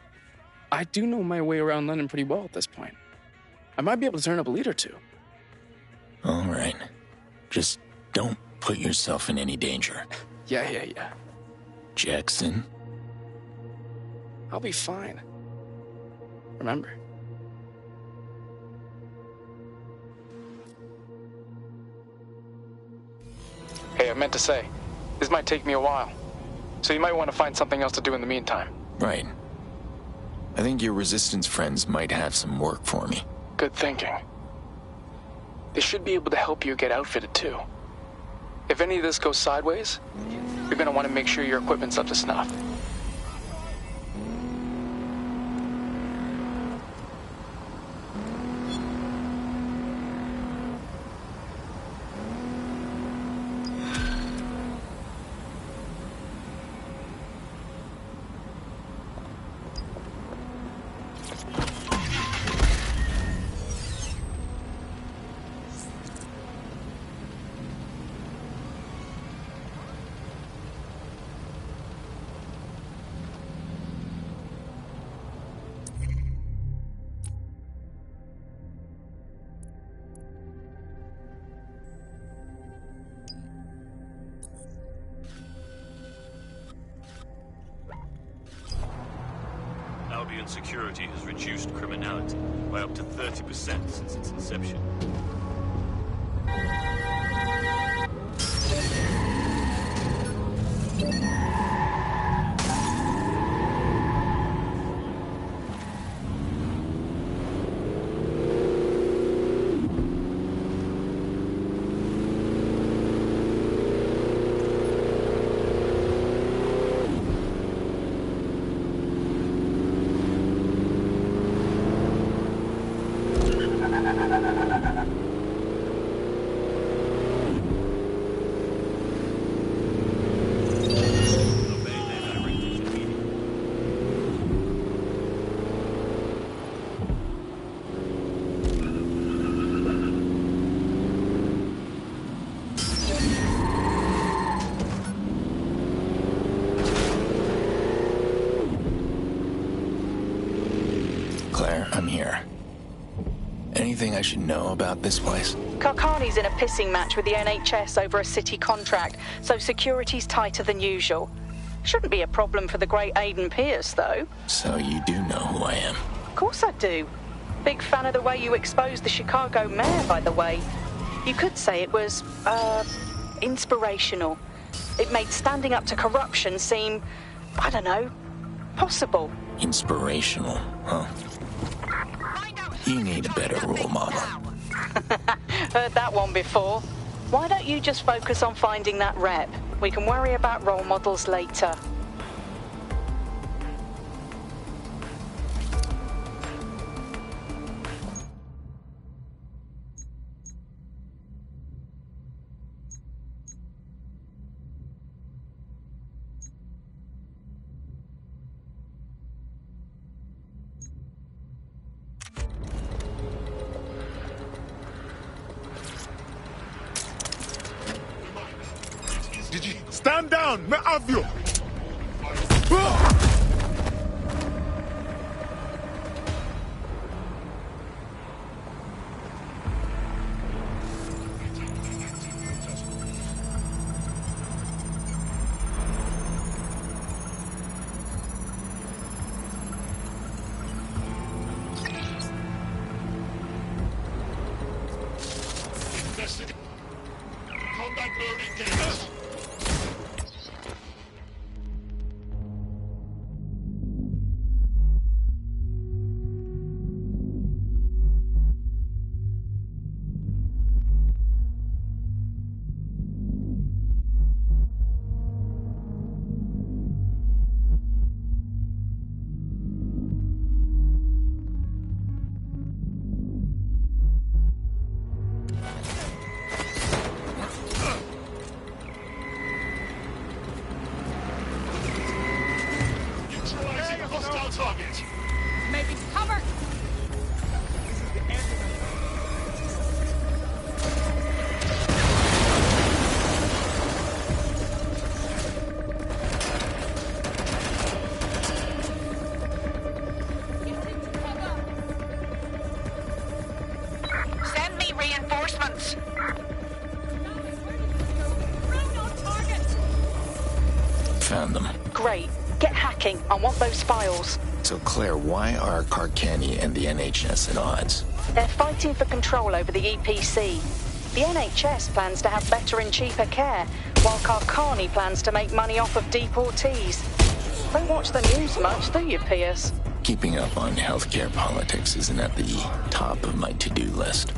I do know my way around London pretty well at this point. I might be able to turn up a lead or two. All right. Just don't put yourself in any danger. Yeah. Jackson? I'll be fine. Remember? Hey, I meant to say, this might take me a while, so you might want to find something else to do in the meantime. Right. I think your Resistance friends might have some work for me. Good thinking. They should be able to help you get outfitted too. If any of this goes sideways, you're gonna want to make sure your equipment's up to snuff. Albion security has reduced criminality by up to 30% since its inception. I'm here. Anything I should know about this place? Karkani's in a pissing match with the NHS over a city contract, so security's tighter than usual. Shouldn't be a problem for the great Aiden Pierce, though. So you do know who I am? Of course I do. Big fan of the way you exposed the Chicago mayor, by the way. You could say it was, inspirational. It made standing up to corruption seem, I don't know, possible. Inspirational, huh? You need a better role model. Heard that one before. Why don't you just focus on finding that rep? We can worry about role models later. Stand down! Me have you! Combat mode engaged! Whereabouts? Found them. Great. Get hacking. I want those files. So, Claire, why are Carcani and the NHS at odds? They're fighting for control over the EPC. The NHS plans to have better and cheaper care, while Carcani plans to make money off of deportees. Don't watch the news much, do you, Pierce? Keeping up on healthcare politics isn't at the top of my to-do list.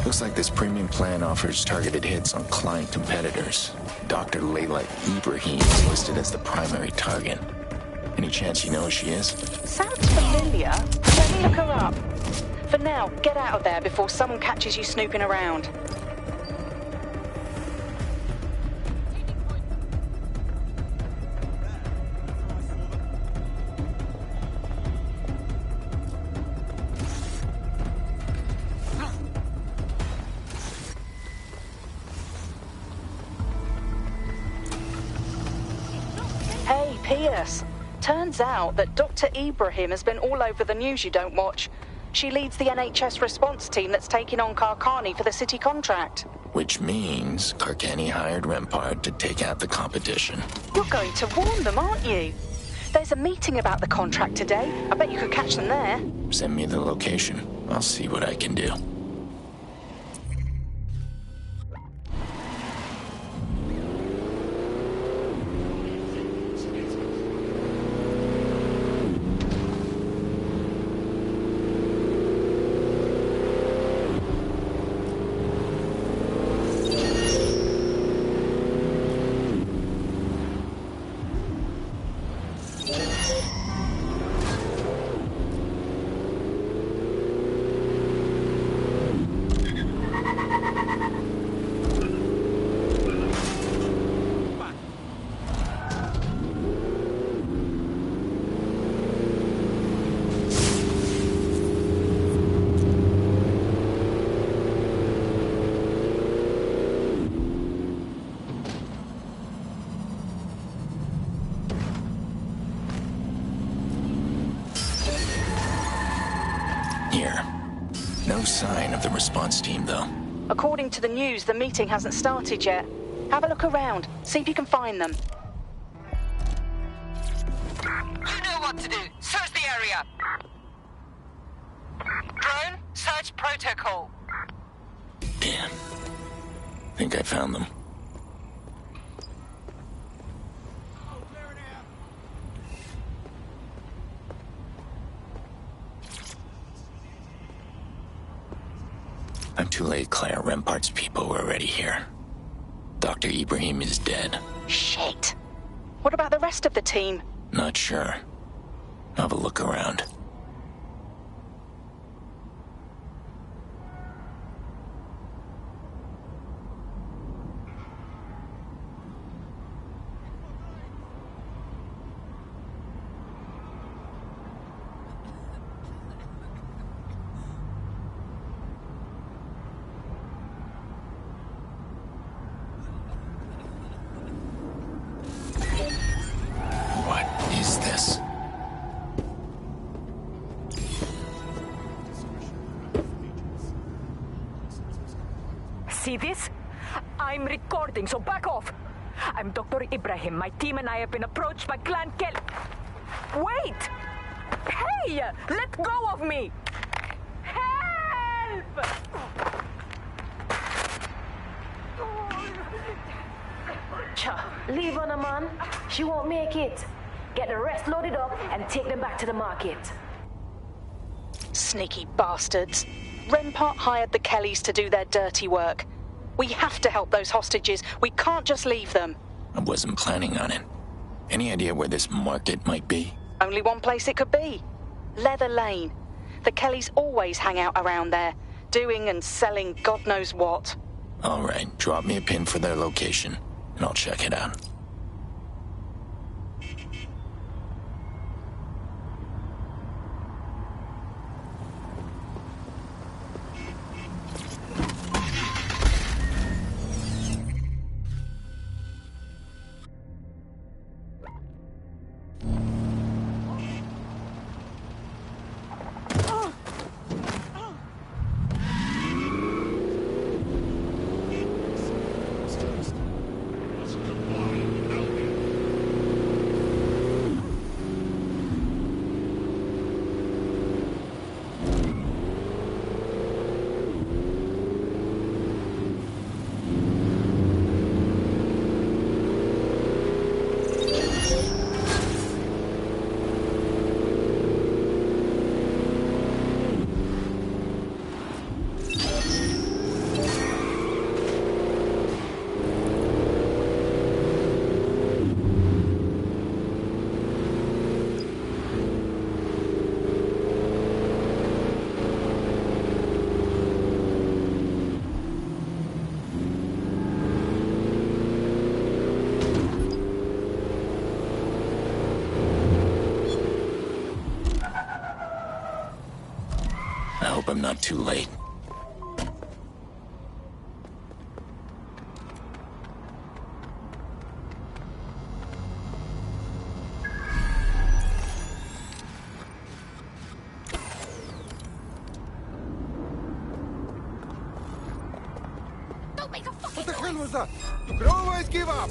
Looks like this premium plan offers targeted hits on client competitors. Dr. Layla Ibrahim is listed as the primary target. Any chance you know who she is? Sounds familiar. Let me look her up. For now, get out of there before someone catches you snooping around. Hey, Pierce. Turns out that Dr. Ibrahim has been all over the news you don't watch. She leads the NHS response team that's taking on Carcani for the city contract. Which means Carcani hired Rempart to take out the competition. You're going to warn them, aren't you? There's a meeting about the contract today. I bet you could catch them there. Send me the location. I'll see what I can do. No sign of the response team, though. According to the news, the meeting hasn't started yet. Have a look around. See if you can find them. You know what to do. Search the area. Drone, search protocol. Damn. Think I found them. I'm too late, Claire. Rempart's people were already here. Dr. Ibrahim is dead. Shit. What about the rest of the team? Not sure. Have a look around. see this? I'm recording, so back off. I'm Dr. Ibrahim. My team and I have been approached by Clan Kelly. Wait! Hey! Let go of me! Help! Cha, leave on a man. She won't make it. Get the rest loaded up and take them back to the market. Sneaky bastards. Rempart hired the Kellys to do their dirty work. We have to help those hostages. We can't just leave them. I wasn't planning on it. Any idea where this market might be? Only one place it could be. Leather Lane. The Kellys always hang out around there, doing and selling God knows what. All right, drop me a pin for their location, and I'll check it out. I'm not too late. Don't make a fucking What the hell was that? You could always give up!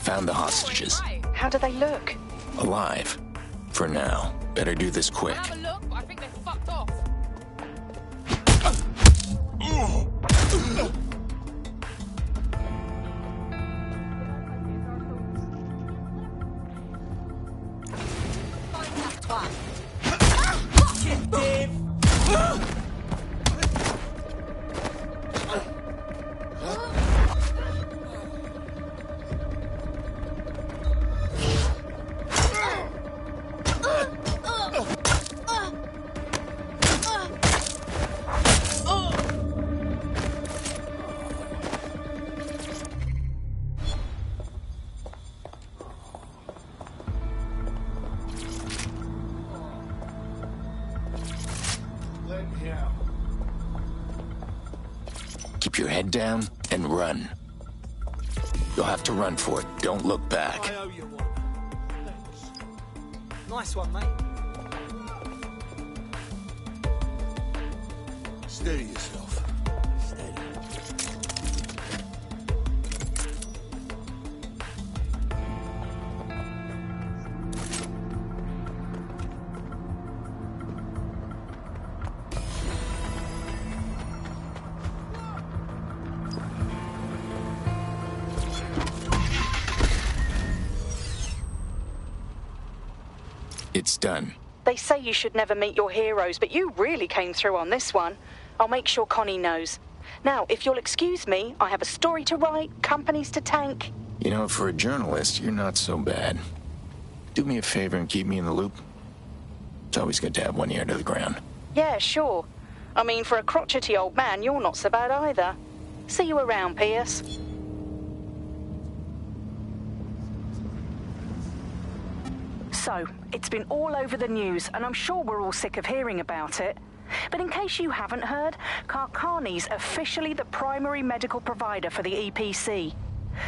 Found the hostages. How do they look? Alive. For now. Better do this quick. Have a look, but I think they fucked off. Keep your head down and run. You'll have to run for it. Don't look back. I owe you one. Nice one, mate. Steady yourself. Steady. It's done. They say you should never meet your heroes, but you really came through on this one. I'll make sure Connie knows. Now, if you'll excuse me, I have a story to write, companies to tank. You know, for a journalist, you're not so bad. Do me a favor and keep me in the loop. It's always good to have one ear to the ground. Yeah, sure. I mean, for a crotchety old man, you're not so bad either. See you around, Pierce. So, it's been all over the news, and I'm sure we're all sick of hearing about it. But in case you haven't heard, Karkani's officially the primary medical provider for the EPC.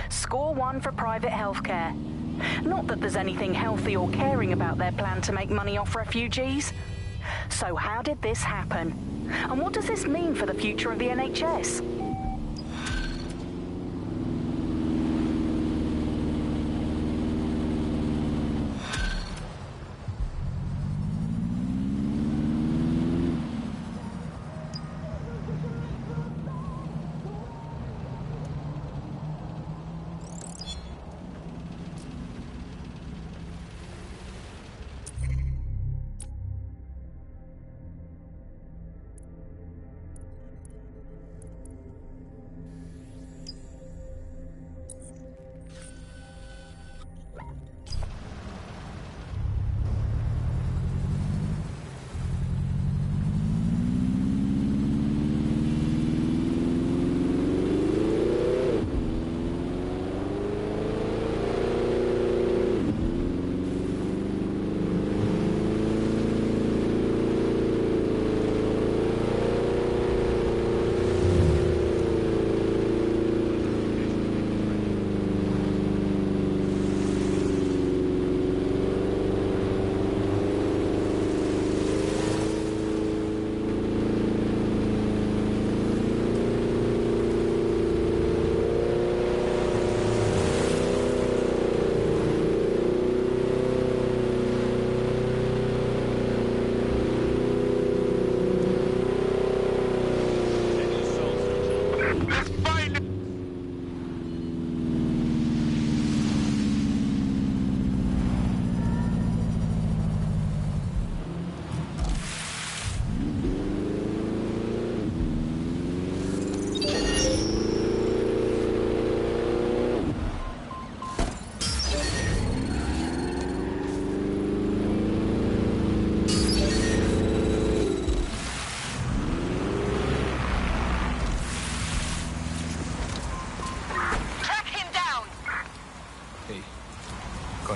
Score 1 for private healthcare. Not that there's anything healthy or caring about their plan to make money off refugees. So how did this happen? And what does this mean for the future of the NHS?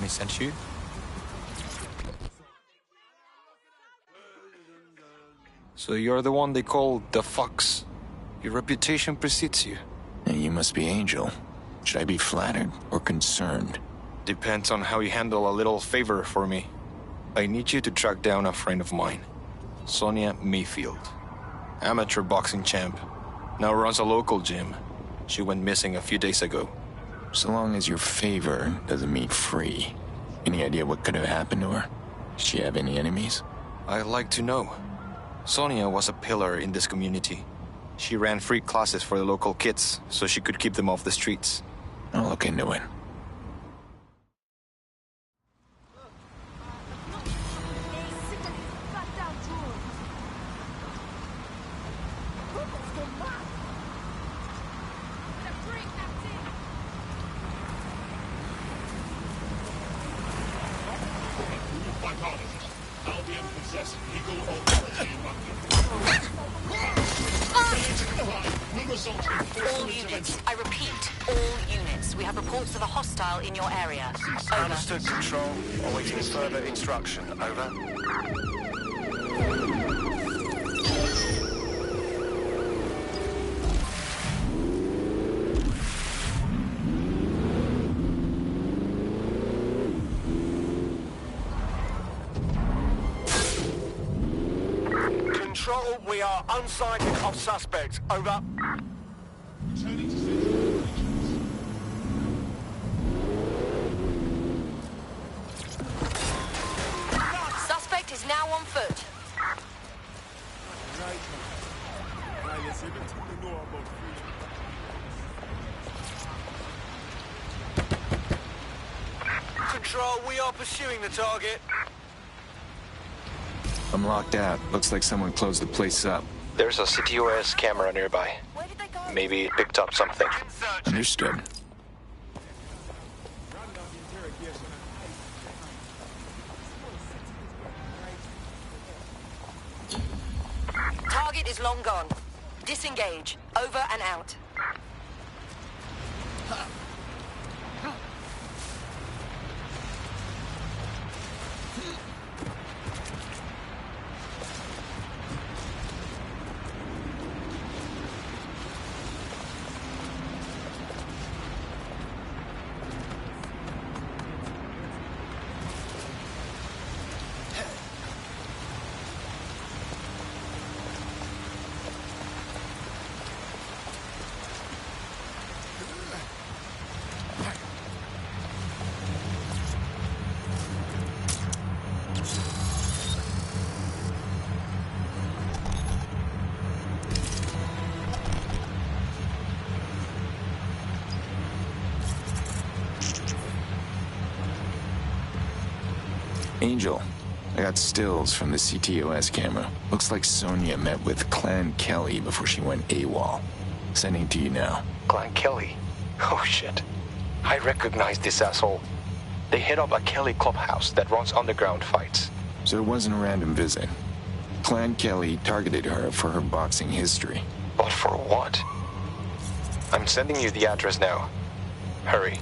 Sent you? So you're the one they call the Fox. Your reputation precedes you. And you must be Angel. Should I be flattered or concerned? Depends on how you handle a little favor for me. I need you to track down a friend of mine, Sonia Mayfield. Amateur boxing champ. Now runs a local gym. She went missing a few days ago. So long as your favor doesn't mean free. Any idea what could have happened to her? Does she have any enemies? I'd like to know. Sonia was a pillar in this community. She ran free classes for the local kids, so she could keep them off the streets. I'll look into it. All units. I repeat, all units. We have reports of a hostile in your area. Over. Understood, Control. Awaiting further instruction. Over. Control, we are unsighted of suspect. Over. Suspect is now on foot. Control, we are pursuing the target. I'm locked out. Looks like someone closed the place up. There's a CTOS camera nearby. Maybe it picked up something. Understood. Target is long gone. Disengage. Over and out. Angel, I got stills from the CTOS camera. Looks like Sonia met with Clan Kelly before she went AWOL. Sending to you now. Clan Kelly? Oh shit. I recognize this asshole. They hit up a Kelly clubhouse that runs underground fights. So it wasn't a random visit. Clan Kelly targeted her for her boxing history. But for what? I'm sending you the address now. Hurry.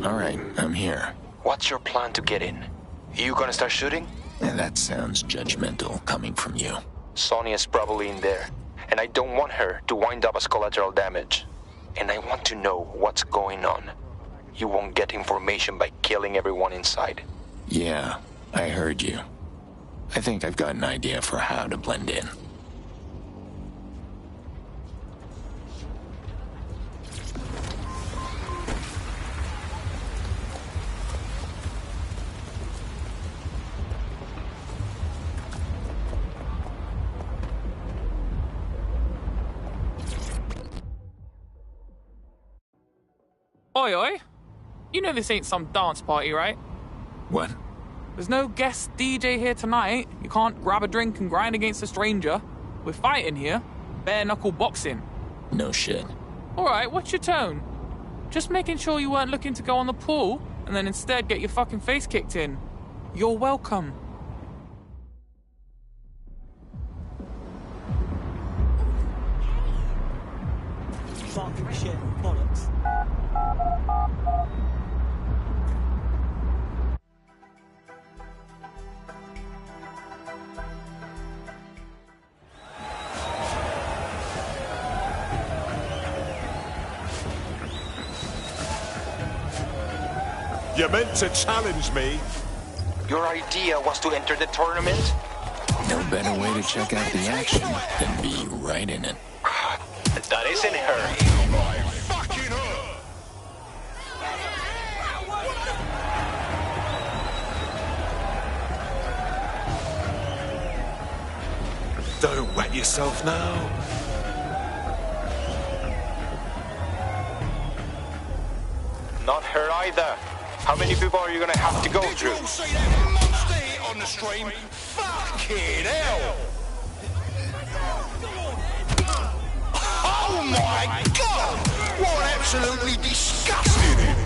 Alright, I'm here. What's your plan to get in? You gonna start shooting? And that sounds judgmental coming from you. Sonia's probably in there, and I don't want her to wind up as collateral damage. And I want to know what's going on. You won't get information by killing everyone inside. Yeah, I heard you. I think I've got an idea for how to blend in. Oi, oi. You know this ain't some dance party, right? What? There's no guest DJ here tonight. You can't grab a drink and grind against a stranger. We're fighting here. Bare-knuckle boxing. No shit. Alright, what's your tone? Just making sure you weren't looking to go on the pool and then instead get your fucking face kicked in. You're welcome. Fucking shit, bollocks. You meant to challenge me. Your idea was to enter the tournament? No better way to check out the action than be right in it. That isn't her. Fucking her! Don't wet yourself now. Not her either. How many people are you gonna have to go through? Did you all see that monster hit on the stream? Fucking hell! Oh my god! What absolutely disgusting!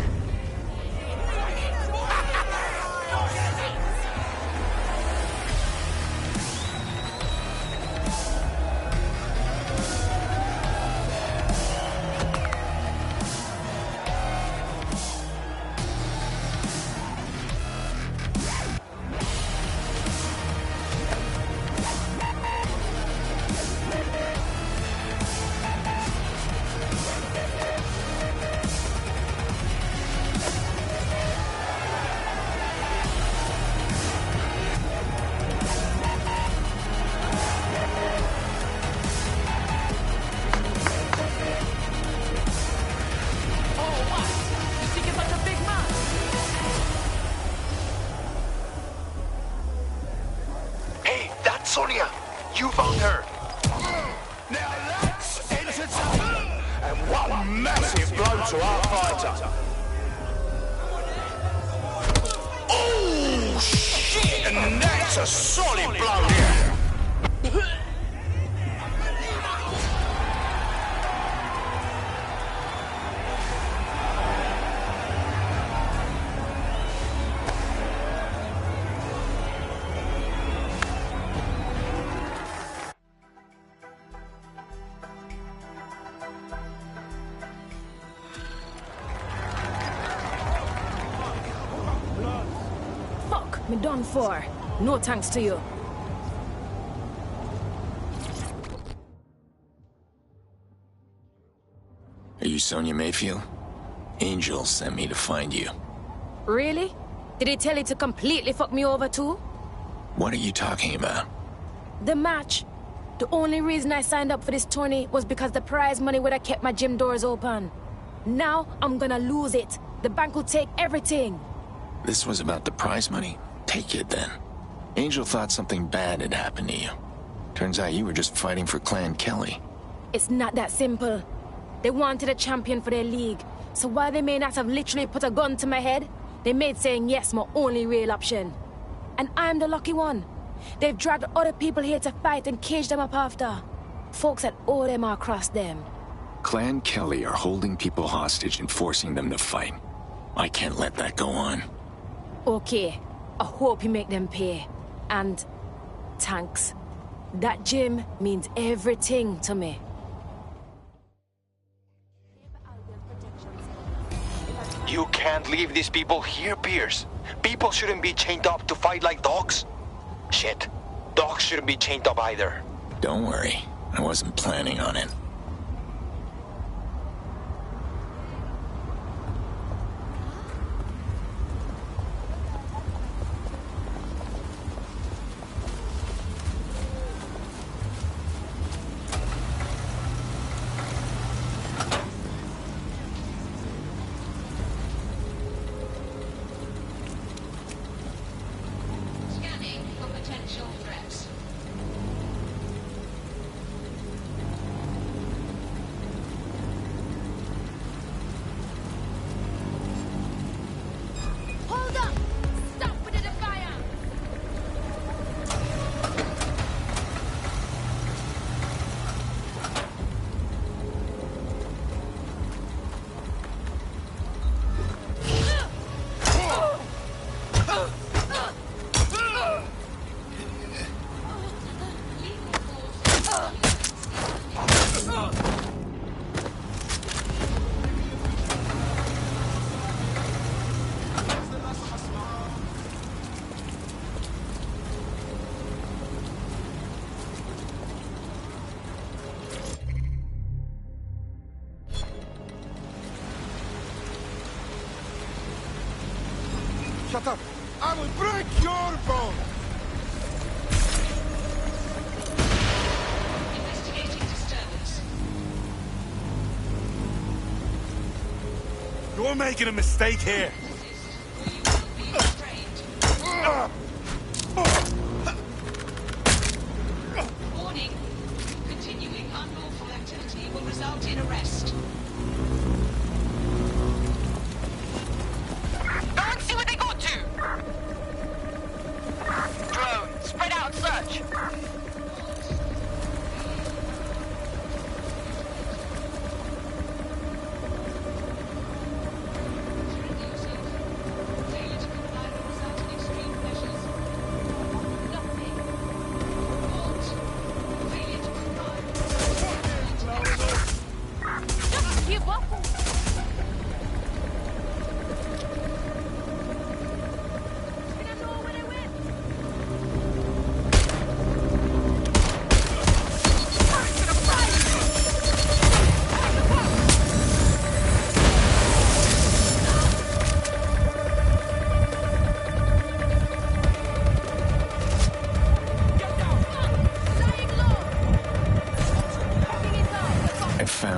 to our fighter. Oh, shit! And that's a solid blow there. Me done for. No thanks to you. Are you Sonia Mayfield? Angel sent me to find you. Really? Did he tell you to completely fuck me over too? What are you talking about? The match. The only reason I signed up for this tourney was because the prize money would have kept my gym doors open. Now I'm gonna lose it. The bank will take everything. This was about the prize money? Take it then. Angel thought something bad had happened to you. Turns out you were just fighting for Clan Kelly. It's not that simple. They wanted a champion for their league. So while they may not have literally put a gun to my head, they made saying yes my only real option. And I'm the lucky one. They've dragged other people here to fight and cage them up after. Folks that owe them or cross them. Clan Kelly are holding people hostage and forcing them to fight. I can't let that go on. Okay. I hope you make them pay. And thanks. That gym means everything to me. You can't leave these people here, Pierce. People shouldn't be chained up to fight like dogs. Shit. Dogs shouldn't be chained up either. Don't worry. I wasn't planning on it. Shut up! I will break your bone! Investigating disturbance. You're making a mistake here. Warning. Continuing unlawful activity will result in arrest. Go and see what they got to! Drone, spread out search!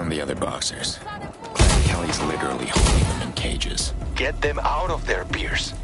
The other boxers. Clan Kelly's literally holding them in cages. Get them out of there, Pierce.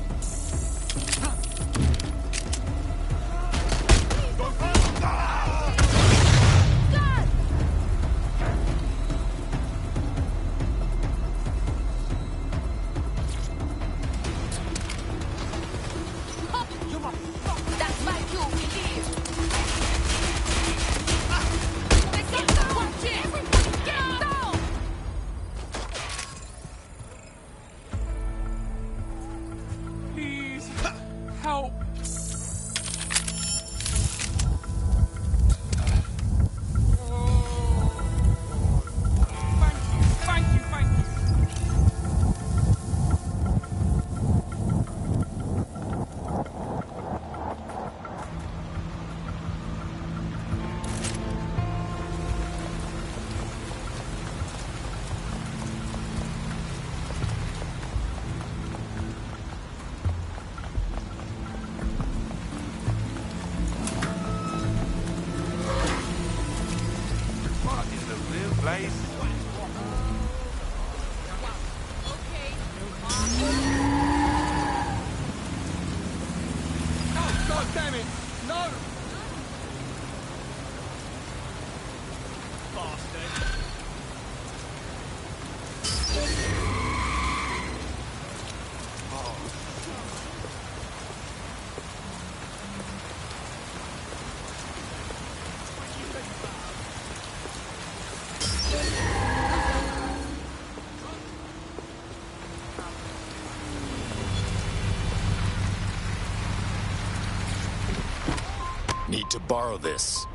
borrow this.